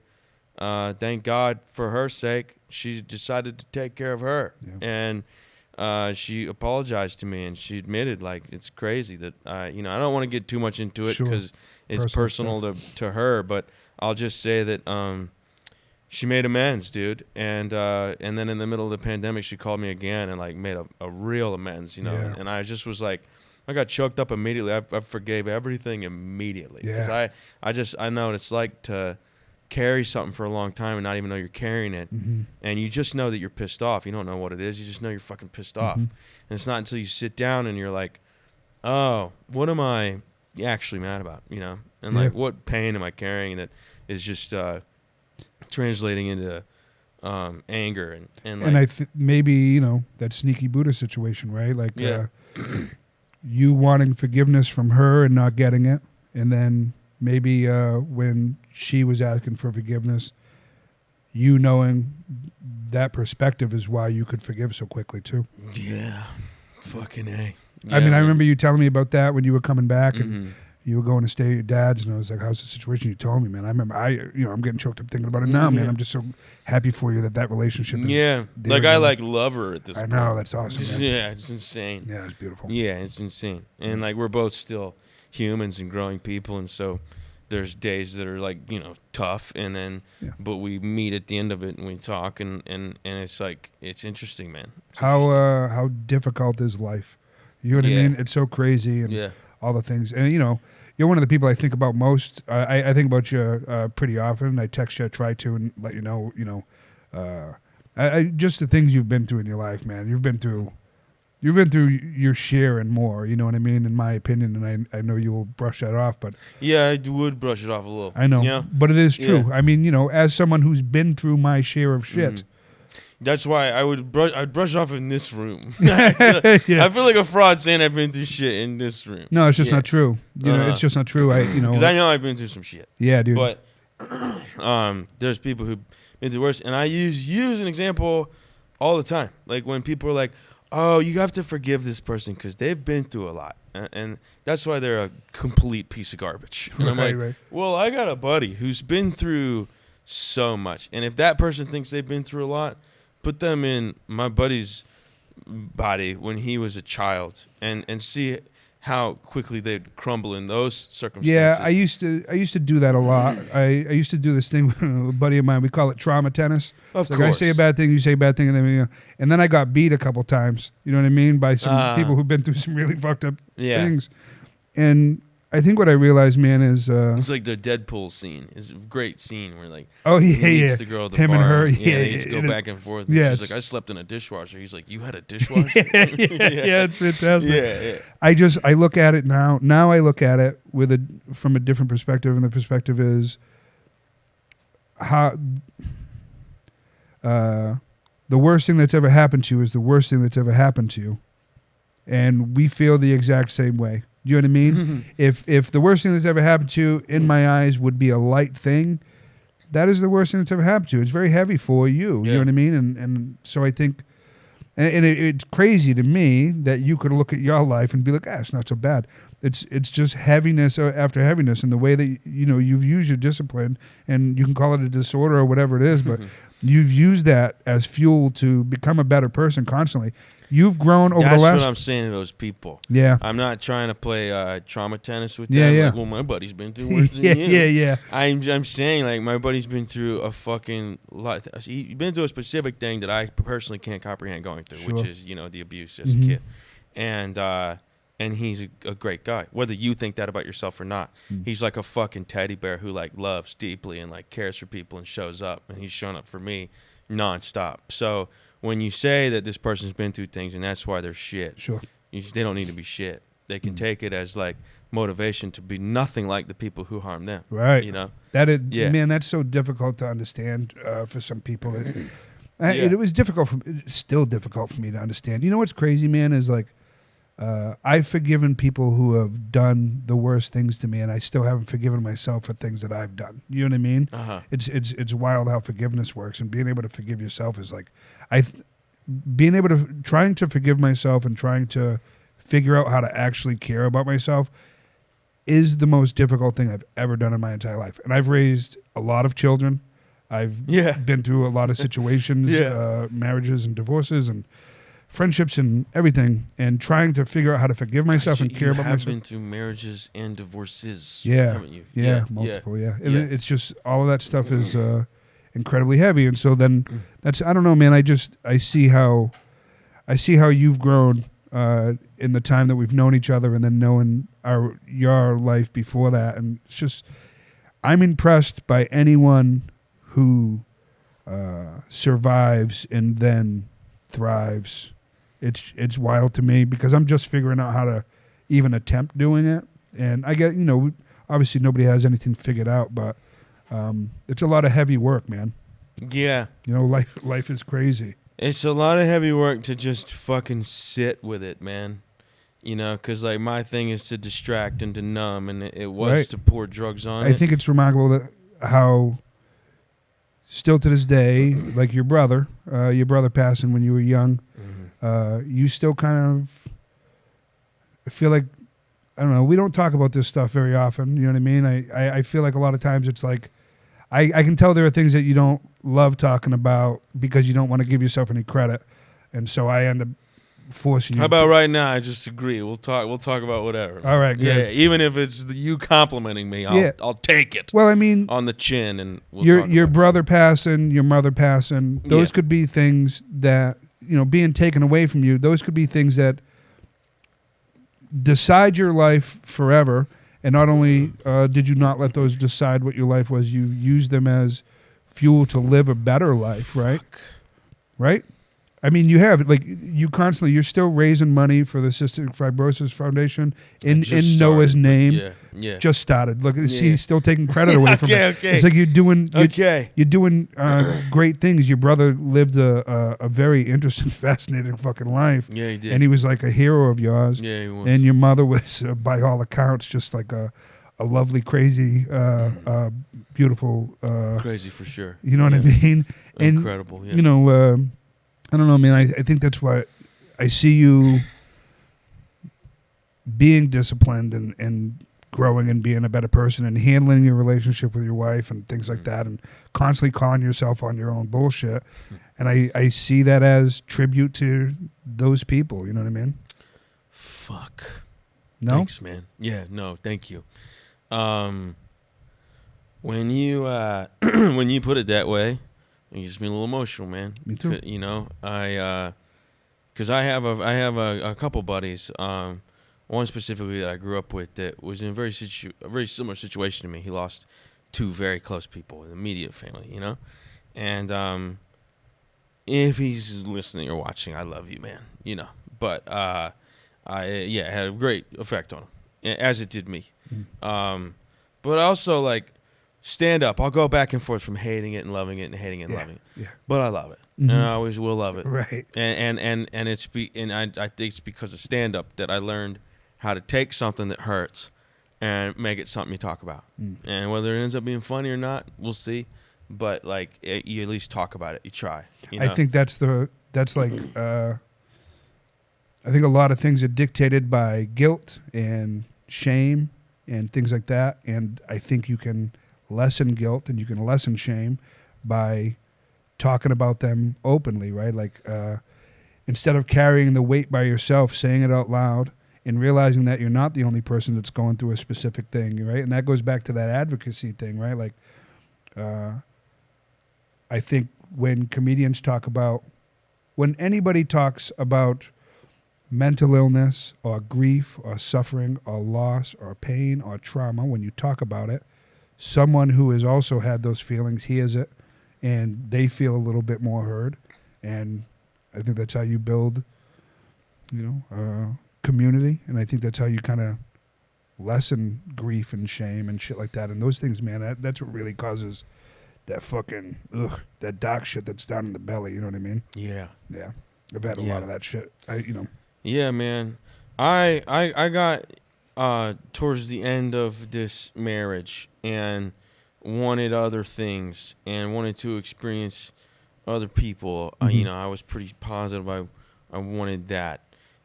thank God for her sake, she decided to take care of her. Yeah. And she apologized to me, and she admitted, like, it's crazy that, you know, I don't want to get too much into it because it's personal to her, but I'll just say that she made amends, dude. And then in the middle of the pandemic, she called me again and, like, made a real amends, you know. Yeah. And I just was like, I got choked up immediately. I forgave everything immediately. Yeah. Because I know what it's like to carry something for a long time and not even know you're carrying it. Mm-hmm. And you just know that you're pissed off. You don't know what it is. You just know you're fucking pissed off. And it's not until you sit down and you're like, oh, what am I actually mad about, you know? And, like, what pain am I carrying that is just translating into anger and like, And maybe that sneaky Buddha situation, right? Like you wanting forgiveness from her and not getting it, and then maybe when she was asking for forgiveness, you knowing that perspective is why you could forgive so quickly too. Yeah, fucking A. I mean, I remember you telling me about that when you were coming back and you were going to stay at your dad's, and I was like, "How's the situation?" You told me, man. I remember, I'm getting choked up thinking about it now, man. I'm just so happy for you that relationship is like I like love her at this point. I know, that's awesome, man. Yeah, it's insane. Yeah, it's beautiful. Yeah, it's insane. And like we're both still humans and growing people, and so there's days that are like tough, and then but we meet at the end of it and we talk, and it's like it's interesting, man. How difficult is life? You know what I mean? It's so crazy, and all the things, and you're one of the people I think about most. I think about you pretty often. I text you, I try to, and let you know. Just the things you've been through in your life, man. You've been through your share and more. You know what I mean? In my opinion, and I know you'll brush that off, but yeah, I would brush it off a little. I know, but it is true. I mean, as someone who's been through my share of shit. That's why I'd brush off in this room. I feel like a fraud saying I've been through shit in this room. No, it's just not true. It's just not true. Because I know I've been through some shit. Yeah, dude. But there's people who've been through worse, and I use you as an example all the time. Like when people are like, "Oh, you have to forgive this person because they've been through a lot," and that's why they're a complete piece of garbage. And I'm like, well, I got a buddy who's been through so much, and if that person thinks they've been through a lot, put them in my buddy's body when he was a child and see how quickly they'd crumble in those circumstances. Yeah, I used to do that a lot. I used to do this thing with a buddy of mine. We call it trauma tennis. Of course. Like I say a bad thing, you say a bad thing, and then I got beat a couple times. You know what I mean? By some people who've been through some really fucked up things. And I think what I realized, man, is it's like the Deadpool scene. It's a great scene where like he meets the girl at the him bar. and her, they just go back and forth. And she's like, I slept in a dishwasher. He's like, you had a dishwasher? yeah, it's fantastic. Yeah. I look at it now. Now I look at it from a different perspective, and the perspective is how the worst thing that's ever happened to you is the worst thing that's ever happened to you, and we feel the exact same way. You know what I mean? If the worst thing that's ever happened to you, in my eyes, would be a light thing, that is the worst thing that's ever happened to you. It's very heavy for you. You know what I mean? And so I think, and it's crazy to me that you could look at your life and be like, it's not so bad. It's just heaviness after heaviness, and the way that you've used your discipline, and you can call it a disorder or whatever it is, but you've used that as fuel to become a better person constantly. You've grown over the last... That's what I'm saying to those people. Yeah. I'm not trying to play trauma tennis with them. Like, well, my buddy's been through worse than you. Yeah. I'm saying, like, my buddy's been through a fucking lot. He's been through a specific thing that I personally can't comprehend going through, which is, the abuse as a kid. And he's a great guy, whether you think that about yourself or not. He's like a fucking teddy bear who, like, loves deeply and, like, cares for people and shows up. And he's shown up for me nonstop. So... when you say that this person's been through things and that's why they're shit, they don't need to be shit. They can take it as like motivation to be nothing like the people who harm them. Right. Man, that's so difficult to understand for some people. It was difficult. It's still difficult for me to understand. You know what's crazy, man, is like I've forgiven people who have done the worst things to me, and I still haven't forgiven myself for things that I've done. You know what I mean? It's wild how forgiveness works, and being able to forgive yourself is like trying to forgive myself and trying to figure out how to actually care about myself is the most difficult thing I've ever done in my entire life. And I've raised a lot of children. I've been through a lot of situations, marriages and divorces and friendships and everything, and trying to figure out how to forgive myself and care about myself. You have been through marriages and divorces, haven't you? Yeah, multiple, And it's just, all of that stuff is incredibly heavy. And so then I don't know, man, I see how you've grown in the time that we've known each other, and then knowing your life before that. And it's just, I'm impressed by anyone who survives and then thrives. It's wild to me, because I'm just figuring out how to even attempt doing it. And I get, obviously nobody has anything figured out, but it's a lot of heavy work, man. Yeah. You know, life is crazy. It's a lot of heavy work to just fucking sit with it, man. You know, because, like, my thing is to distract and to numb, and it was Right. to pour drugs on it. I think it's remarkable that how still to this day, like your brother passing when you were young, you still kind of feel like, I don't know, we don't talk about this stuff very often, you know what I mean? I feel like a lot of times it's like, I can tell there are things that you don't love talking about because you don't want to give yourself any credit. And so I end up forcing you. How about right now? I just agree. We'll talk about whatever. All right, good. Yeah, even if it's you complimenting me, I'll take it. Well, I mean, on the chin, and we'll your brother passing, your mother passing, those could be things that, you know, being taken away from you. Those could be things that decide your life forever. And not only did you not let those decide what your life was, you used them as fuel to live a better life, right? Right? I mean, you have, like, you're still raising money for the Cystic Fibrosis Foundation in Noah's name. Yeah. Just started. Look, see, he's still taking credit away from it. Okay. It's like you're doing great things. Your brother lived a very interesting, fascinating fucking life. Yeah, he did. And he was like a hero of yours. Yeah, he was. And your mother was, by all accounts, just like a lovely, crazy, beautiful. Crazy for sure. You know what I mean? And, incredible. Yeah. You know, I don't know, man. I think that's why I see you being disciplined and growing and being a better person and handling your relationship with your wife and things like that, and constantly calling yourself on your own bullshit. And I see that as tribute to those people. You know what I mean? Fuck. No? Thanks, man. Yeah, no, thank you. When you when you put it that way, it gets me a little emotional, man. Me too. You know, because I have a couple buddies. One specifically that I grew up with that was in a very similar situation to me. He lost two very close people in the immediate family, you know. And if he's listening or watching, I love you, man. You know, but it had a great effect on him, as it did me. But also, like, stand up. I'll go back and forth from hating it and loving it and hating it and loving it. Yeah. But I love it. And I always will love it. Right. And I think it's because of stand up that I learned how to take something that hurts and make it something you talk about. And whether it ends up being funny or not, we'll see. But, like, you at least talk about it. You try. You know? I think that's like I think a lot of things are dictated by guilt and shame and things like that. And I think you can lessen guilt and you can lessen shame by talking about them openly, right? Like, instead of carrying the weight by yourself, saying it out loud and realizing that you're not the only person that's going through a specific thing, right? And that goes back to that advocacy thing, right? Like, I think when comedians when anybody talks about mental illness or grief or suffering or loss or pain or trauma, when you talk about it, someone who has also had those feelings hears it and they feel a little bit more heard. And I think that's how you build, community. And I think that's how you kind of lessen grief and shame and shit like that. And those things, man, that's what really causes that fucking, that dark shit that's down in the belly. You know what I mean? Yeah. Yeah. I've had a lot of that shit. Yeah, man. I got towards the end of this marriage and wanted other things and wanted to experience other people. I was pretty positive I wanted that.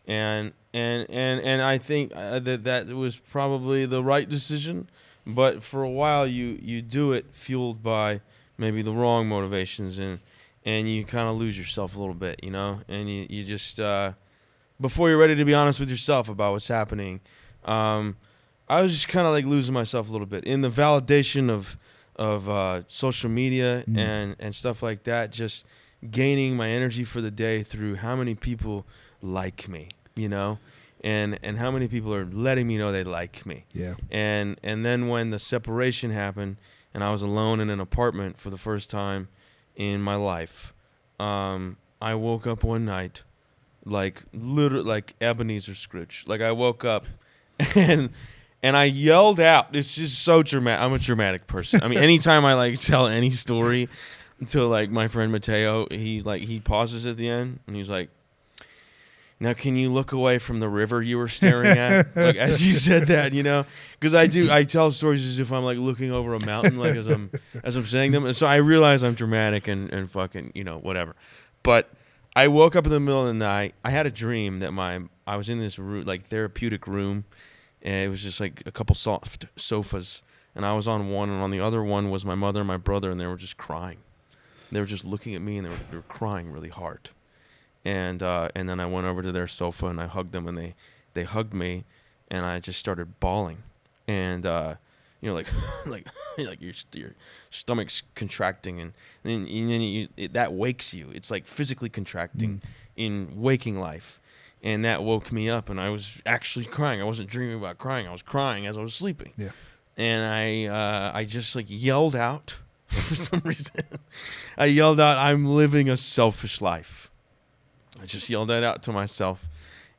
And I think that was probably the right decision. But for a while, you do it fueled by maybe the wrong motivations, and you kind of lose yourself a little bit, you know? And you just, before you're ready to be honest with yourself about what's happening, I was just kind of like losing myself a little bit. In the validation of social media and stuff like that, just gaining my energy for the day through how many people like me, you know? And how many people are letting me know they like me. Yeah. And then when the separation happened and I was alone in an apartment for the first time in my life, I woke up one night like literally like Ebenezer Scrooge. Like I woke up and I yelled out. It's just so dramatic. I'm a dramatic person. I mean, anytime I like tell any story, until like my friend Mateo, he pauses at the end and he's like, "Now can you look away from the river you were staring at?" Like as you said that, you know, because I tell stories as if I'm like looking over a mountain, like as I'm saying them, and so I realize I'm dramatic and fucking, you know, whatever. But I woke up in the middle of the night. I had a dream that I was in this room, like therapeutic room, and it was just like a couple soft sofas, and I was on one, and on the other one was my mother and my brother, and they were just crying. They were just looking at me, and they were crying really hard. And then I went over to their sofa and I hugged them, and they hugged me, and I just started bawling, and you know, like like your stomach's contracting, and then that wakes you. It's like physically contracting in waking life, and that woke me up, and I was actually crying. I wasn't dreaming about crying. I was crying as I was sleeping. Yeah. And I just like yelled out for some reason. I yelled out, "I'm living a selfish life." I just yelled that out to myself,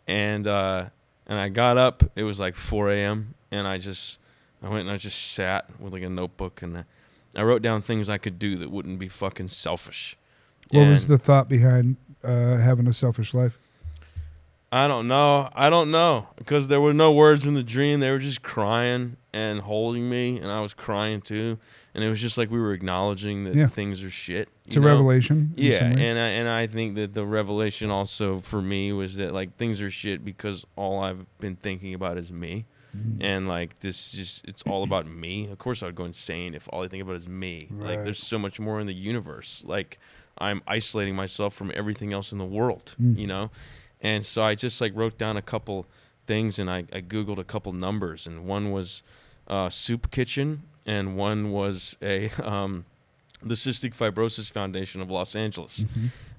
and I got up. It was like 4 a.m. and I went and I just sat with like a notebook, and I wrote down things I could do that wouldn't be fucking selfish. What was the thought behind having a selfish life? I don't know, because there were no words in the dream. They were just crying and holding me, and I was crying too. And it was just like we were acknowledging that things are shit. It's a revelation. Yeah, and I think that the revelation also for me was that like things are shit because all I've been thinking about is me. And like it's all about me. Of course I'd go insane if all I think about is me. Right. Like there's so much more in the universe. Like I'm isolating myself from everything else in the world, you know? And so I just like wrote down a couple things, and I Googled a couple numbers, and one was soup kitchen, and one was the Cystic Fibrosis Foundation of Los Angeles,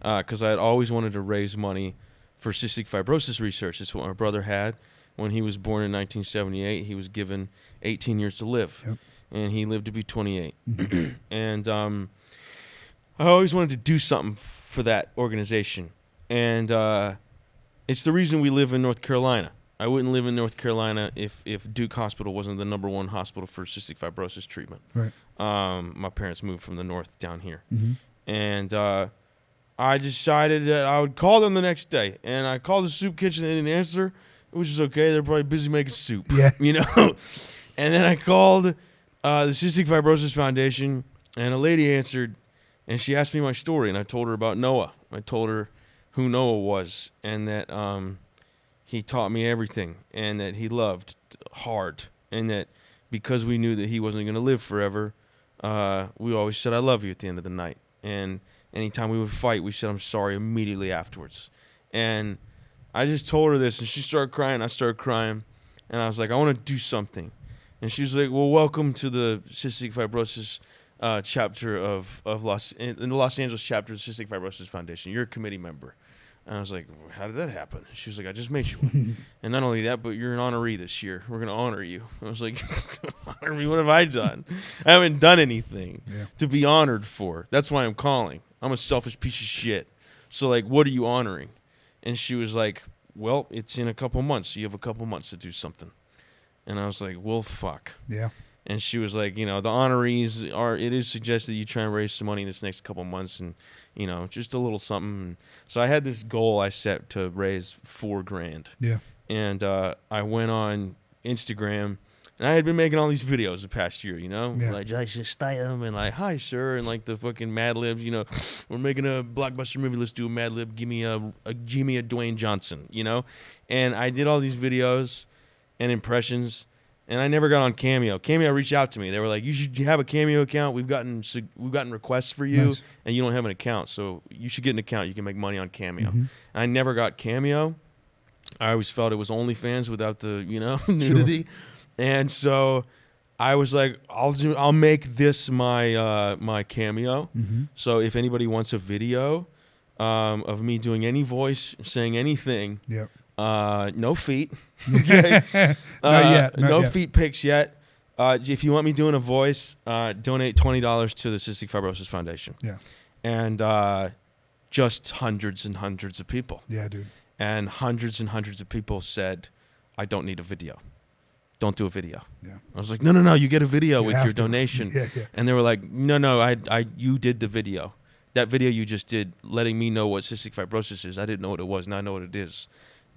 because I had always wanted to raise money for cystic fibrosis research. It's what my brother had when he was born in 1978. He was given 18 years to live, and he lived to be 28. And I always wanted to do something for that organization, and it's the reason we live in North Carolina. I wouldn't live in North Carolina if Duke Hospital wasn't the #1 hospital for cystic fibrosis treatment. Right. My parents moved from the north down here. And I decided that I would call them the next day. And I called the soup kitchen, and they didn't answer, which is okay. They're probably busy making soup. Yeah. You know? And then I called the Cystic Fibrosis Foundation, and a lady answered, and she asked me my story, and I told her about Noah. I told her who Noah was, and that he taught me everything, and that he loved hard, and that because we knew that he wasn't going to live forever, we always said, "I love you" at the end of the night. And anytime we would fight, we said, "I'm sorry" immediately afterwards. And I just told her this, and she started crying. I started crying, and I was like, "I want to do something." And she was like, "Well, welcome to the Cystic Fibrosis chapter of the Los Angeles chapter of the Cystic Fibrosis Foundation. You're a committee member." And I was like, "How did that happen?" She was like, "I just made you one." And not only that, but you're an honoree this year. We're going to honor you. I was like, "Honor me? What have I done? I haven't done anything to be honored for. That's why I'm calling. I'm a selfish piece of shit. So, like, what are you honoring?" And she was like, "Well, it's in a couple months. So you have a couple months to do something." And I was like, "Well, fuck." Yeah. And she was like, "You know, the honorees it is suggested you try and raise some money this next couple months, and, you know, just a little something." So I had this goal I set to raise $4,000. Yeah. And I went on Instagram, and I had been making all these videos the past year, you know, like Jason Statham and like, "Hi, sir," and like the fucking Mad Libs, you know, "We're making a blockbuster movie. Let's do a Mad Lib. Give me a Dwayne Johnson," you know. And I did all these videos and impressions. And I never got on Cameo. Cameo reached out to me. They were like, "You should have a Cameo account. We've gotten requests for you, and you don't have an account, so you should get an account. You can make money on Cameo." I never got Cameo. I always felt it was OnlyFans without the, you know, nudity. And so I was like, I'll make this my my Cameo. So if anybody wants a video of me doing any voice, saying anything. Yep. No feet. Okay. Not yet. No feet pics yet. If you want me doing a voice, donate $20 to the Cystic Fibrosis Foundation. Yeah. And just hundreds and hundreds of people. Yeah, dude. And hundreds and hundreds of people said, "I don't need a video." don't do a video. Yeah. I was like, no, you get a video You with have your to. donation. Yeah, yeah. And they were like, no, you did the video. That video you just did, letting me know what cystic fibrosis is. I didn't know what it was. Now I know what it is.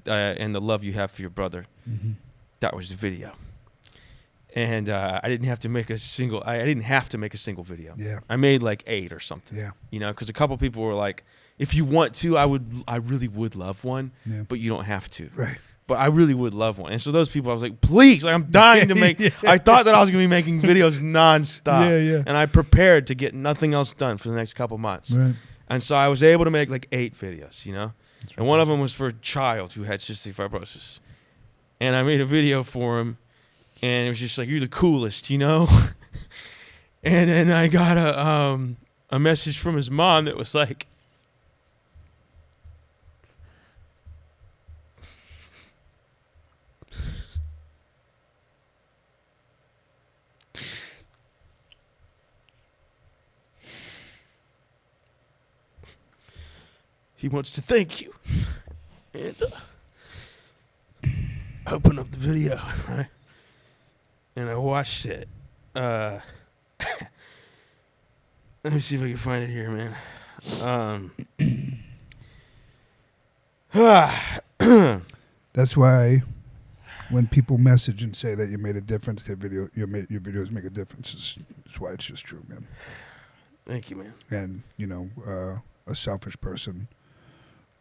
And the love you have for your brother. Mm-hmm. That was the video. And I didn't have to make a single. I didn't have to make a single video. Yeah. I made like 8 or something. Yeah. You know, because a couple people were like, if you want to, I really would love one, Yeah. but you don't have to. Right. But I really would love one. And so those people, I was like, please, like, I'm dying to make. I thought that I was going to be making videos nonstop. Yeah, yeah. And I prepared to get nothing else done for the next couple months. Right. And so I was able to make like 8 videos, you know? And one of them was for a child who had cystic fibrosis. And I made a video for him. And it was just like, you're the coolest, you know? And then I got a message from his mom that was like, he wants to thank you. And I opened up the video, right? And I watched it. Let me see if I can find it here, man. That's why when people message and say that you made a difference, your videos make a difference. That's why it's just true, man. Thank you, man. And, you know, a selfish person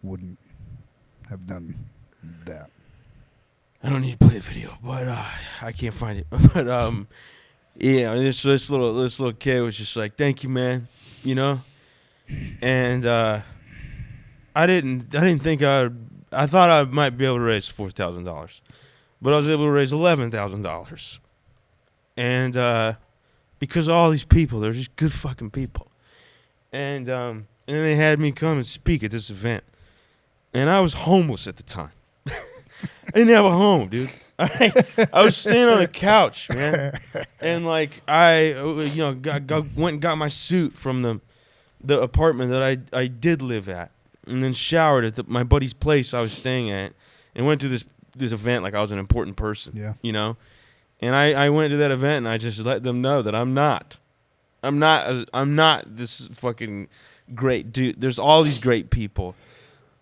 wouldn't have done that. I don't need to play a video, but I can't find it. But yeah, this little kid was just like, "Thank you, man," you know. And I didn't think I thought I might be able to raise $4,000, but I was able to raise $11,000. And because of all these people, they're just good fucking people. And then they had me come and speak at this event, and I was homeless at the time. I didn't have a home, dude. I was staying on a couch, man, and like I went and got my suit from the apartment that I did live at, and then showered at my buddy's place I was staying at, and went to this event like I was an important person, you know, and I went to that event and I just let them know that I'm not this fucking great dude. There's all these great people.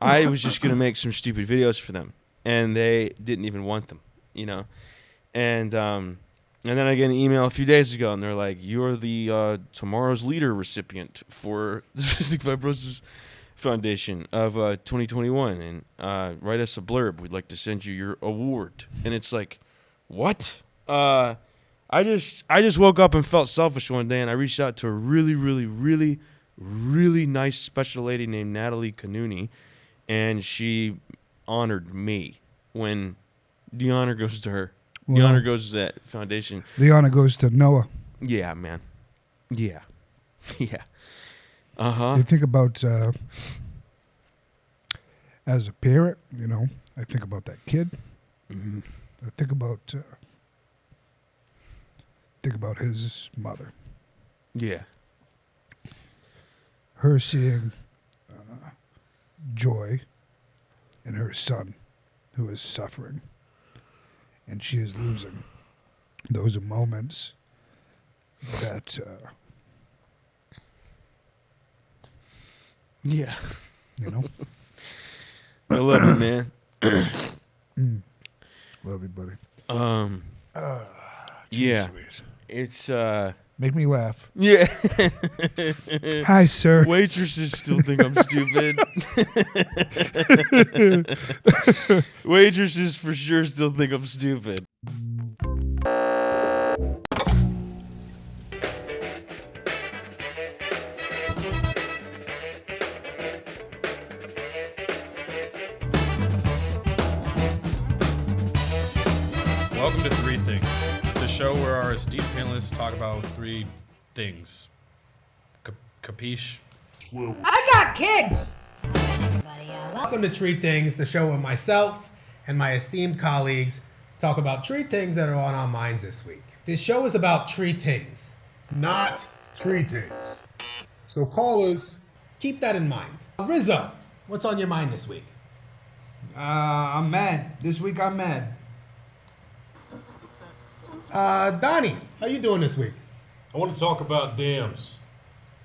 I was just gonna make some stupid videos for them. And they didn't even want them, you know. And then I get an email a few days ago, and they're like, "You're the Tomorrow's Leader recipient for the Cystic Fibrosis Foundation of 2021, and write us a blurb. We'd like to send you your award." And it's like, what? I just woke up and felt selfish one day, and I reached out to a really, really, really, really nice special lady named Natalie Canuni, and she honored me when the honor goes to her. The Well, honor goes to that foundation. The honor goes to Noah. Yeah, man. Yeah. Yeah. Uh-huh. You think about, as a parent, you know, I think about that kid. Mm-hmm. I think about his mother. Yeah. Her seeing joy in her son who is suffering, and she is losing. Those are moments that Yeah. you know. I love it, man. Love you, buddy. Yeah. Louise. It's Make me laugh. yeah. Hi, sir. Waitresses still think I'm stupid. Waitresses for sure still think I'm stupid. Welcome to Three Things, the show where our esteemed panelists talk about 3 things. Capiche? I got kids! Welcome to Treat Things, the show where myself and my esteemed colleagues talk about 3 things that are on our minds this week. This show is about treatings, not treatings. So callers, keep that in mind. Rizzo, what's on your mind this week? I'm mad. This week I'm mad. Donnie, how you doing this week? I want to talk about dams.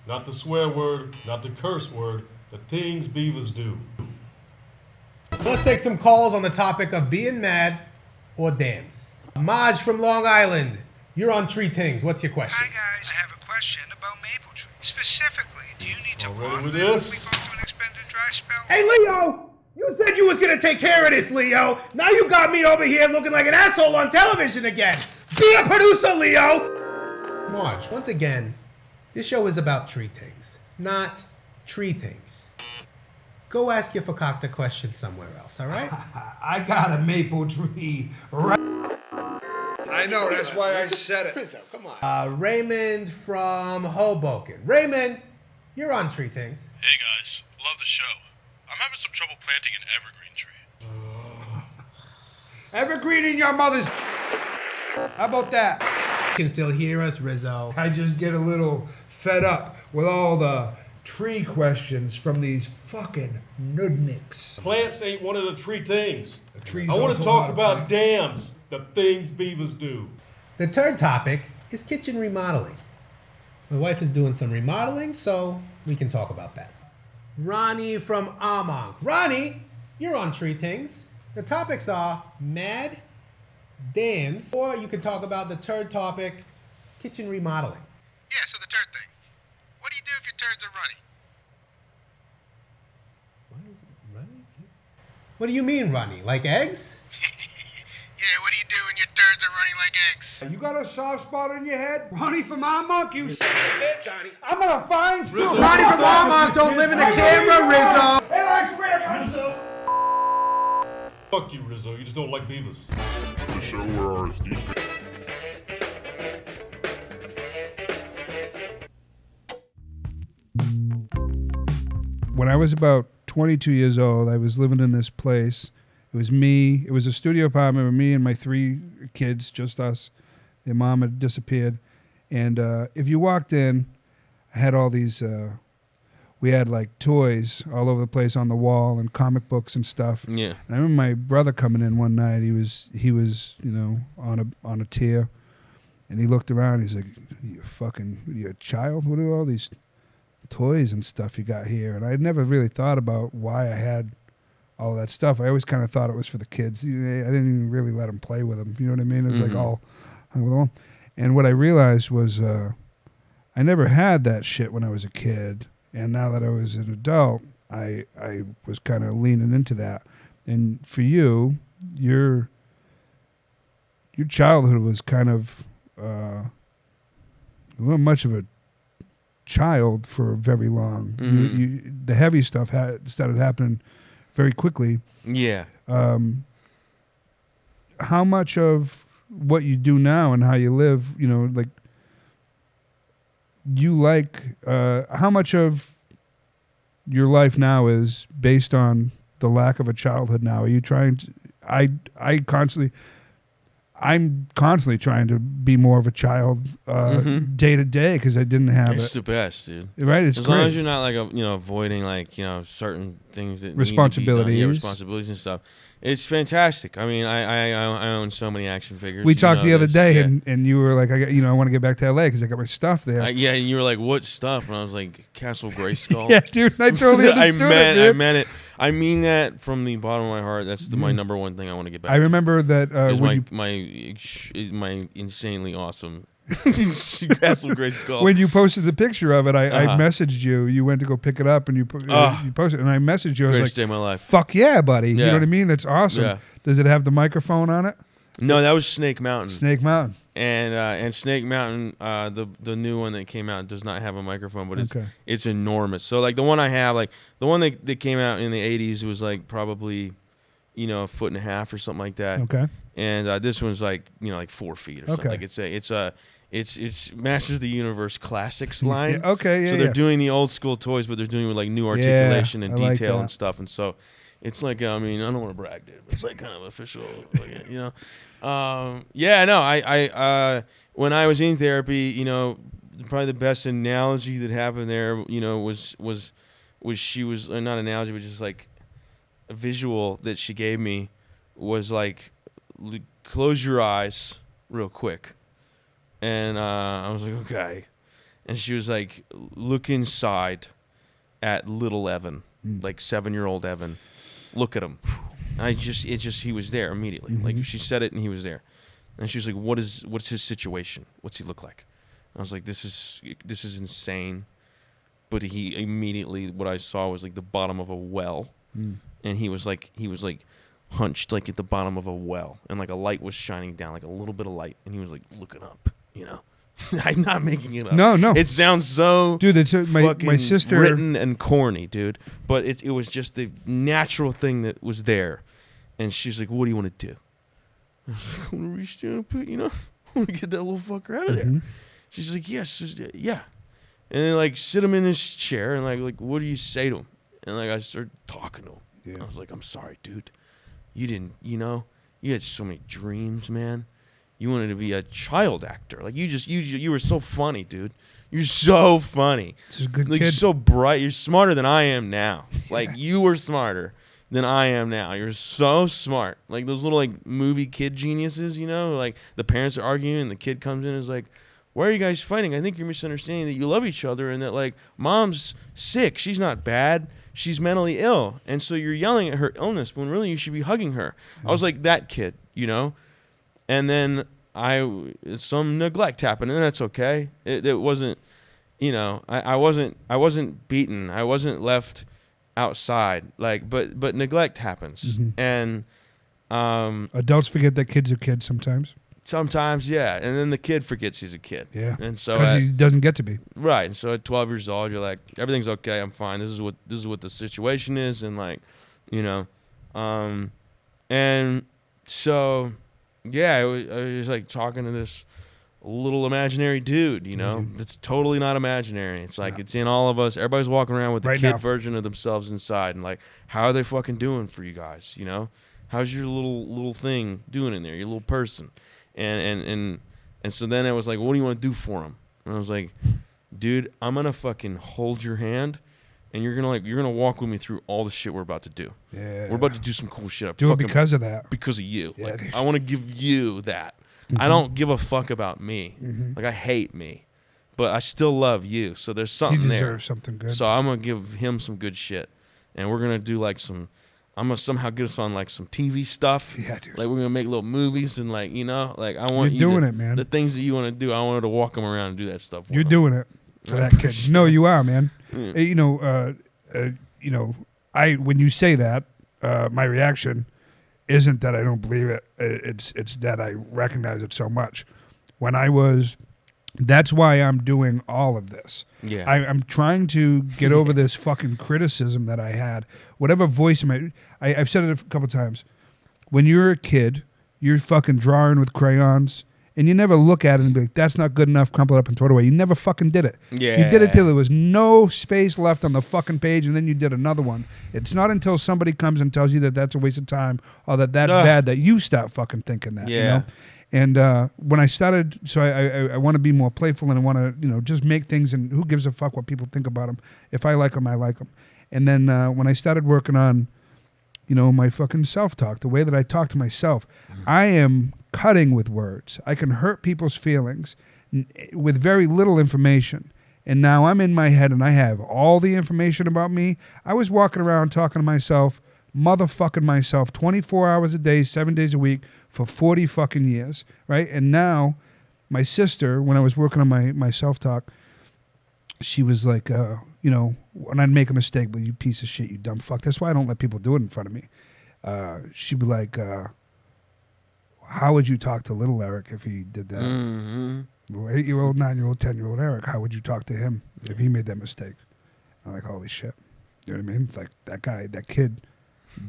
Not the swear word, not the curse word, the things beavers do. Let's take some calls on the topic of being mad or dams. Maj from Long Island, you're on Tree Tings. What's your question? Hi guys, I have a question about maple trees. Specifically, do you need to water with them this? if we go through an extended dry spell? Hey, Leo! You said you was gonna take care of this, Leo. Now you got me over here looking like an asshole on television again. Be a producer, Leo! Marge, once again, this show is about tree things, not tree things. Go ask your fakakta question somewhere else, all right? I got a maple tree right. I know, that's why I said it. Rizzo, come on. Raymond from Hoboken. Raymond, you're on Tree Things. Hey guys, love the show. I'm having some trouble planting an evergreen tree. Evergreen in your mother's. How about that? You can still hear us, Rizzo. I just get a little fed up with all the tree questions from these fucking nudniks. Plants ain't one of the tree things. Trees I want to also talk not a about plant. dams, the things beavers do. The third topic is kitchen remodeling. My wife is doing some remodeling, so we can talk about that. Ronnie from Amang. Ronnie, you're on Tree Things. The topics are mad, dams, or you can talk about the third topic, kitchen remodeling. Yeah, so the turd thing. What do you do if your turds are runny? What is runny? What do you mean runny? Like eggs? Yeah, what do you do when your turds are running like eggs? You got a soft spot on your head? Ronnie from Amok, you Johnny. I'm gonna find you. Ronnie from Amang, don't live in the camera, Rizzo. Fuck you, Rizzo. You just don't like beavers. The show where our esteemed When I was about 22 years old, I was living in this place. It was me. It was a studio apartment with me and my 3 kids, just us. Their mom had disappeared. And if you walked in, I had all these, we had like toys all over the place on the wall and comic books and stuff. Yeah. And I remember my brother coming in one night. He was, you know, on a tear. And he looked around. He's like, you a child? What are all these toys and stuff you got here? And I had never really thought about why I had all that stuff. I always kind of thought it was for the kids. I didn't even really let them play with them. You know what I mean? It was like all hung with them. And what I realized was I never had that shit when I was a kid. And now that I was an adult, I was kind of leaning into that. And for you, your childhood was kind of you weren't much of a child for very long. The heavy stuff started happening very quickly. Yeah. How much of what you do now and how you live, you know, like how much of your life now is based on the lack of a childhood now? Are you trying to, I'm constantly trying to be more of a child day to day because I didn't have it. It's the best, dude. Right? It's as great. long as you're not like avoiding like certain things that responsibilities, need to be done. Yeah, responsibilities and stuff. It's fantastic. I mean, I own so many action figures. We talked the other day, yeah. and you were like, I want to get back to LA because I got my stuff there. Yeah, and you were like, what stuff? And I was like, Castle Grayskull. Yeah, dude, I totally understood I meant it. I mean that from the bottom of my heart. That's my number one thing I want to get back to. I remember that my insanely awesome Castle Grayskull. When you posted the picture of it, I messaged you. You went to go pick it up, and you posted it, and I messaged you. I was Greatest like, day of my life. Fuck yeah, buddy. Yeah. You know what I mean? That's awesome. Yeah. Does it have the microphone on it? No, that was Snake Mountain. Snake Mountain. And Snake Mountain, the new one that came out does not have a microphone, but it's enormous. So like the one I have, like the one that came out in the 80s was like probably, a 1.5 feet or something like that. Okay. And this one's like like 4 feet or something. Like it's Masters of the Universe Classics line. Yeah, okay, yeah. So they're doing the old school toys, but they're doing with like new articulation and I detail like and stuff. And so it's like, I mean, I don't want to brag, dude, but it's like kind of official, like, I when I was in therapy, probably the best analogy that happened there, was she was not analogy, but just like a visual that she gave me was like, close your eyes real quick. And I was like, okay. And she was like, look inside at little Evan, like 7-year-old Evan. Look at him. He was there immediately. Like she said it and he was there. And she was like, what's his situation? What's he look like? I was like, this is insane. But he immediately, what I saw was like the bottom of a well. And he was like hunched like at the bottom of a well. And like a light was shining down, like a little bit of light. And he was like looking up, you know. I'm not making it up. No. It sounds so dude, it's my sister written and corny, dude. But it was just the natural thing that was there. And she's like, what do you want to do? I was like, I want to reach down and put, you know, I want to get that little fucker out of there. She's like, yes, yeah. And then like sit him in his chair and like what do you say to him? And like I started talking to him. Yeah. I was like, I'm sorry, dude. You didn't, you know, you had so many dreams, man. You wanted to be a child actor. Like you were so funny, dude. You're so funny. This is a good like kid. So bright. You're smarter than I am now. Like you were smarter than I am now. You're so smart. Like those little like movie kid geniuses, you know, like the parents are arguing and the kid comes in and is like, why are you guys fighting? I think you're misunderstanding that you love each other and that like mom's sick. She's not bad. She's mentally ill. And so you're yelling at her illness when really you should be hugging her. I was like that kid, you know? And then some neglect happened, and that's okay. It wasn't, you know, I wasn't beaten. I wasn't left outside. Like, but neglect happens, and adults forget that kids are kids sometimes. Sometimes, yeah, and then the kid forgets he's a kid. Yeah, and so because he doesn't get to be right. And so at 12 years old, you're like, everything's okay. I'm fine. This is what the situation is, and like, you know, and so. Yeah, I was like talking to this little imaginary dude, you know, that's totally not imaginary. It's like it's in all of us. Everybody's walking around with the kid version of themselves inside, and like, how are they fucking doing for you guys? You know, how's your little thing doing in there? Your little person, and so then I was like, what do you want to do for him? And I was like, dude, I'm gonna fucking hold your hand. And you're gonna walk with me through all the shit we're about to do. Yeah, we're about to do some cool shit. Do it because of that. Because of you. Yeah, like, I want to give you that. I don't give a fuck about me. Like I hate me, but I still love you. So there's something there. You deserve something good. So I'm gonna give him some good shit, and we're gonna do like some. I'm gonna somehow get us on like some TV stuff. Yeah, dude. Like we're gonna make little movies and like, you know, like I want You're doing it, man. The things that you want to do, I wanted to walk him around and do that stuff. You're doing it for that kid. No, you are, man. You know, when you say that, my reaction isn't that I don't believe it. It's that I recognize it so much. That's why I'm doing all of this. Yeah, I'm trying to get over this fucking criticism that I had. Whatever voice I've said it a couple times. When you're a kid, you're fucking drawing with crayons. And you never look at it and be like, that's not good enough, crumple it up and throw it away. You never fucking did it. Yeah. You did it till there was no space left on the fucking page, and then you did another one. It's not until somebody comes and tells you that that's a waste of time or that that's bad that you start fucking thinking that. Yeah. You know? And when I started, so I want to be more playful and I want to, you know, just make things, and who gives a fuck what people think about them. If I like them, I like them. And then when I started working on, you know, my fucking self-talk, the way that I talk to myself, I am cutting with words. I can hurt people's feelings with very little information. And now I'm in my head and I have all the information about me. I was walking around talking to myself, motherfucking myself 24 hours a day, 7 days a week for 40 fucking years, right? And now my sister, when I was working on my self-talk, she was like, you know, when I'd make a mistake, but you piece of shit, you dumb fuck. That's why I don't let people do it in front of me. She'd be like, how would you talk to little Eric if he did that? Well, 8-year-old, 9-year-old, 10-year-old Eric, how would you talk to him if he made that mistake? I'm like, holy shit. You know what I mean? It's like that guy, that kid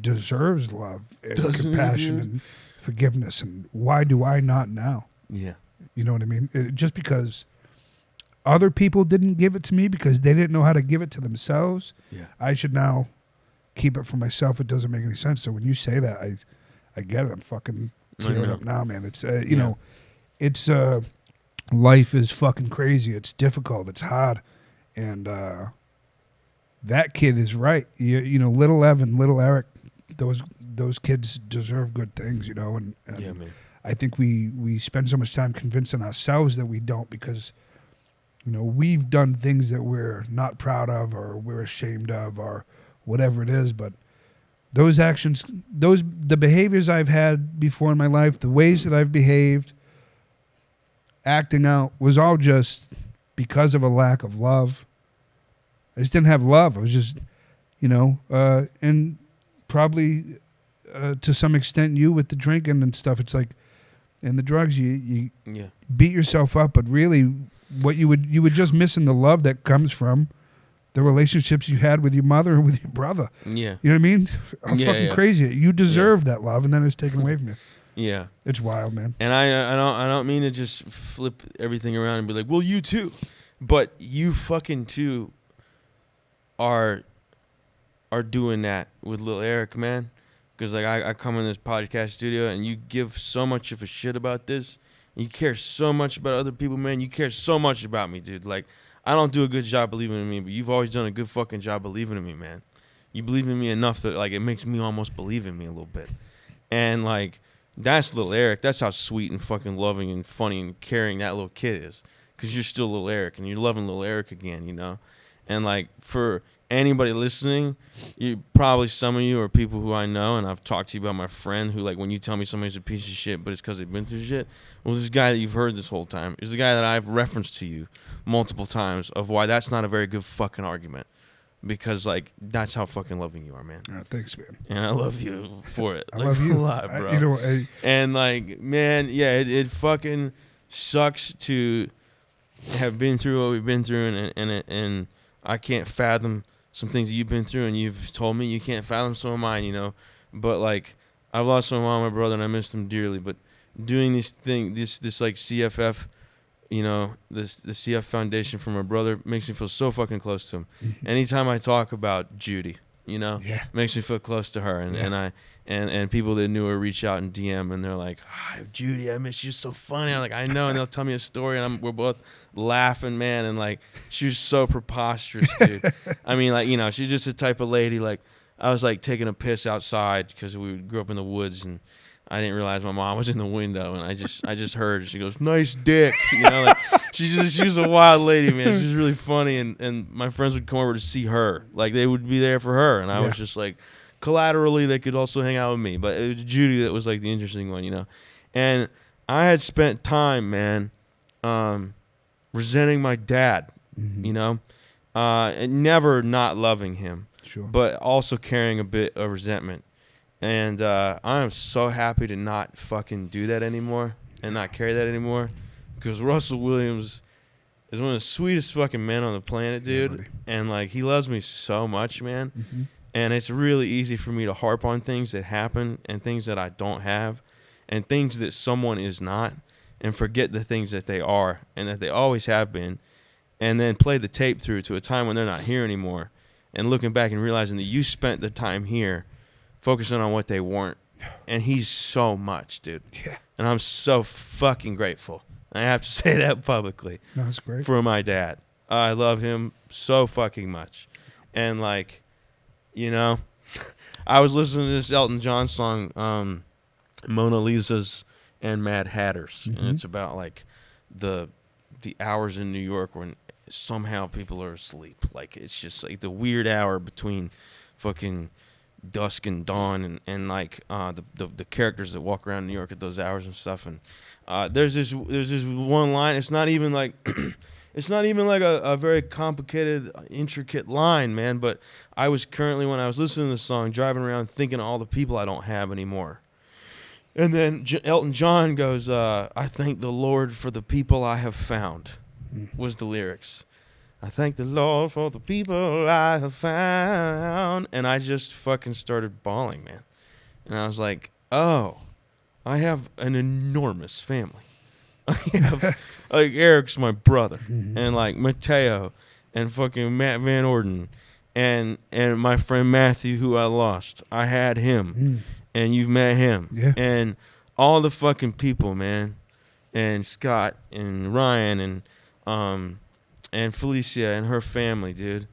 deserves love and compassion and forgiveness. And why do I not now? Yeah. You know what I mean? Just because other people didn't give it to me because they didn't know how to give it to themselves, I should now keep it for myself. It doesn't make any sense. So when you say that, I get it. I'm fucking tearing up now, man. It's, you know, it's, life is fucking crazy. It's difficult. It's hard. And that kid is right. You know, little Evan, little Eric, those kids deserve good things, you know. And yeah, man. I think we spend so much time convincing ourselves that we don't because, you know, we've done things that we're not proud of or we're ashamed of or whatever it is. But those actions, the behaviors I've had before in my life, the ways that I've behaved, acting out was all just because of a lack of love. I just didn't have love. I was just, you know, and probably to some extent you with the drinking and stuff. It's like, and the drugs, you beat yourself up, but really, what you would just missing the love that comes from the relationships you had with your mother and with your brother. Yeah, you know what I mean? I'm fucking crazy. You deserve that love, and then it's taken away from you. Yeah, it's wild, man. And I don't mean to just flip everything around and be like, well, you too, but you fucking too are doing that with Lil Eric, man. Because like I come in this podcast studio and you give so much of a shit about this. You care so much about other people, man. You care so much about me, dude. Like, I don't do a good job believing in me, but you've always done a good fucking job believing in me, man. You believe in me enough that like it makes me almost believe in me a little bit. And like that's Lil Eric. That's how sweet and fucking loving and funny and caring that little kid is. Because you're still Lil Eric and you're loving Lil Eric again, you know. And like for anybody listening, you probably some of you are people who I know, and I've talked to you about my friend who, like, when you tell me somebody's a piece of shit, but it's because they've been through shit. Well, this guy that you've heard this whole time is the guy that I've referenced to you multiple times of why that's not a very good fucking argument, because like that's how fucking loving you are, man. Thanks, man. And I love you for it. I like, love you a lot, bro. You know, and like, man, yeah, it fucking sucks to have been through what we've been through, and I can't fathom some things that you've been through, and you've told me you can't fathom some of mine, you know. But like, I've lost my mom and my brother, and I miss them dearly. But doing this thing, this like CFF, you know, the CF Foundation for my brother makes me feel so fucking close to him. Mm-hmm. Anytime I talk about Judy, you know, makes me feel close to her, and people that knew her reach out and DM, and they're like, "Hi, Judy, I miss you, so funny." I'm like, "I know," and they'll tell me a story, and we're both laughing, man, and like she was so preposterous, dude. I mean, like, you know, she's just the type of lady. Like, I was like taking a piss outside because we grew up in the woods, and I didn't realize my mom was in the window, and I just heard her. She goes, "Nice dick," you know, like she was a wild lady, man. She was really funny, and my friends would come over to see her, like they would be there for her, and I was just like, collaterally they could also hang out with me, but it was Judy that was like the interesting one, you know. And I had spent time, man, resenting my dad, you know, and never not loving him, but also carrying a bit of resentment. And I am so happy to not fucking do that anymore and not carry that anymore, because Russell Williams is one of the sweetest fucking men on the planet, dude. And like, he loves me so much, man. And it's really easy for me to harp on things that happen and things that I don't have and things that someone is not, and forget the things that they are and that they always have been, and then play the tape through to a time when they're not here anymore, and looking back and realizing that you spent the time here focusing on what they weren't. And he's so much, dude. Yeah. And I'm so fucking grateful. I have to say that publicly. No, that's great. For my dad. I love him so fucking much. And like, you know, I was listening to this Elton John song, Mona Lisa's and Mad Hatters. And it's about like the hours in New York when somehow people are asleep. Like, it's just like the weird hour between fucking dusk and dawn, and like the characters that walk around New York at those hours and stuff. And there's this one line. It's not even like it's not even like a very complicated, intricate line, man. But I was currently, when I was listening to this song, driving around thinking of all the people I don't have anymore. And then Elton John goes, "I thank the Lord for the people I have found," was the lyrics. I thank the Lord for the people I have found. And I just fucking started bawling, man. And I was like, oh, I have an enormous family. I have, like, Eric's my brother. And, like, Mateo and fucking Matt Van Orden. And my friend Matthew, who I lost. I had him. And you've met him. Yeah. And all the fucking people, man. And Scott and Ryan and Felicia and her family, dude.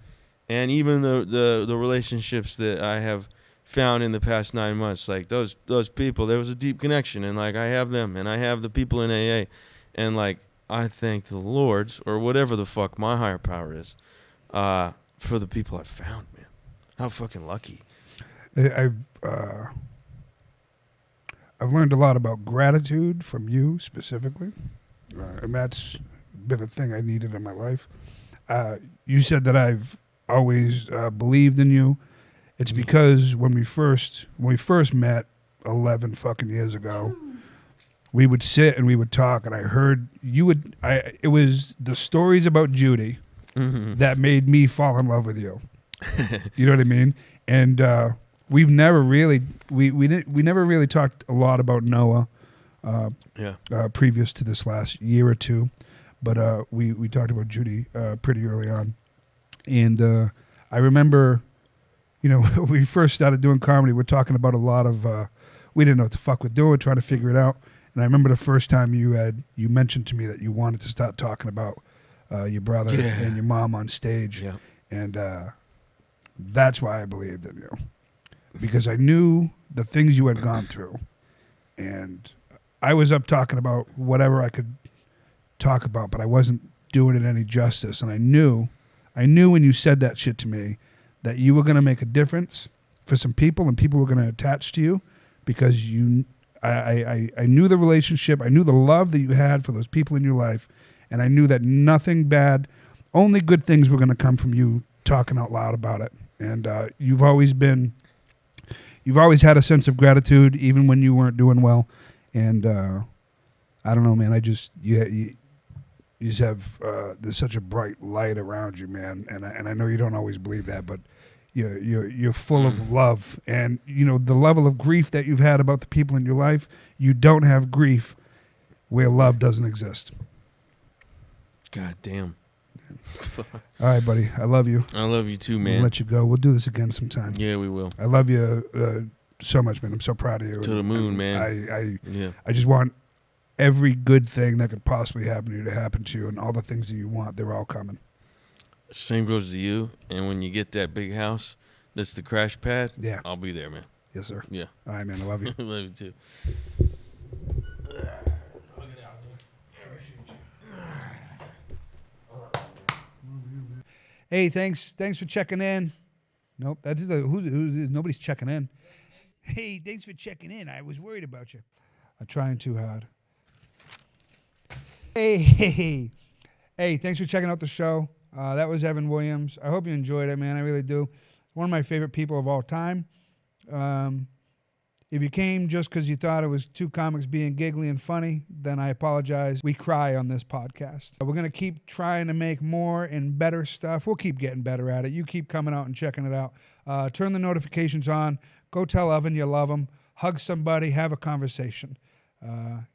And even the relationships that I have found in the past 9 months. Like those people, there was a deep connection, and like I have them, and I have the people in AA, and like I thank the Lord or whatever the fuck my higher power is, for the people I found, man. How fucking lucky. I've learned a lot about gratitude from you specifically, and that's been a thing I needed in my life. You said that I've always believed in you. It's because when we first met 11 fucking years ago, we would sit and we would talk, and I heard you would. It was the stories about Judy that made me fall in love with you. You know what I mean? And we've never really we never really talked a lot about Noah. Previous to this last year or two, but we talked about Judy pretty early on, and I remember, you know, when we first started doing comedy, we're talking about a lot of we didn't know what the fuck we're doing, trying to figure it out. And I remember the first time you mentioned to me that you wanted to start talking about your brother and your mom on stage, and that's why I believed in you, because I knew the things you had gone through, and I was up talking about whatever I could talk about, but I wasn't doing it any justice. And I knew when you said that shit to me that you were going to make a difference for some people, and people were going to attach to you because I knew the relationship. I knew the love that you had for those people in your life. And I knew that nothing bad, only good things were going to come from you talking out loud about it. And you've always had a sense of gratitude, even when you weren't doing well. And I don't know, man. You just have there's such a bright light around you, man. And I know you don't always believe that, but you're full of love. And you know the level of grief that you've had about the people in your life. You don't have grief where love doesn't exist. God damn. All right, buddy. I love you. I love you too, man. I'll let you go. We'll do this again sometime. Yeah, we will. I love you so much, man. I'm so proud of you. To the moon, man. I just want every good thing that could possibly happen to you to happen to you, and all the things that you want, they're all coming. Same goes to you. And when you get that big house, that's the crash pad. Yeah, I'll be there, man. Yes, sir. Yeah. All right, man. I love you. I love you too. Hey, thanks for checking in. Nope, that's nobody's checking in. Hey, thanks for checking in. I was worried about you. I'm trying too hard. Hey, thanks for checking out the show. That was Evan Williams. I hope you enjoyed it, man. I really do. One of my favorite people of all time. If you came just because you thought it was two comics being giggly and funny, then I apologize. We cry on this podcast. We're going to keep trying to make more and better stuff. We'll keep getting better at it. You keep coming out and checking it out. Turn the notifications on. Go tell Evan you love him. Hug somebody. Have a conversation.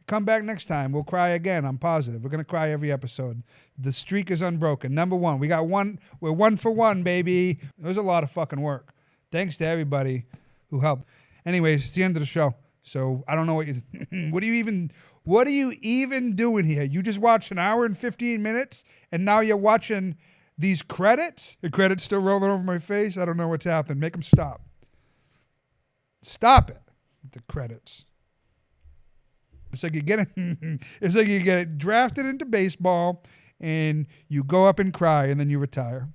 Come back next time. We'll cry again. I'm positive. We're going to cry every episode. The streak is unbroken. Number one. We got one. We're 1 for 1, baby. It was a lot of fucking work. Thanks to everybody who helped. Anyways, it's the end of the show. So I don't know what are you even doing here? You just watched an hour and 15 minutes and now you're watching these credits? The credits still rolling over my face. I don't know what's happened. Make them stop. Stop it. The credits. It's like you get drafted into baseball and you go up and cry and then you retire.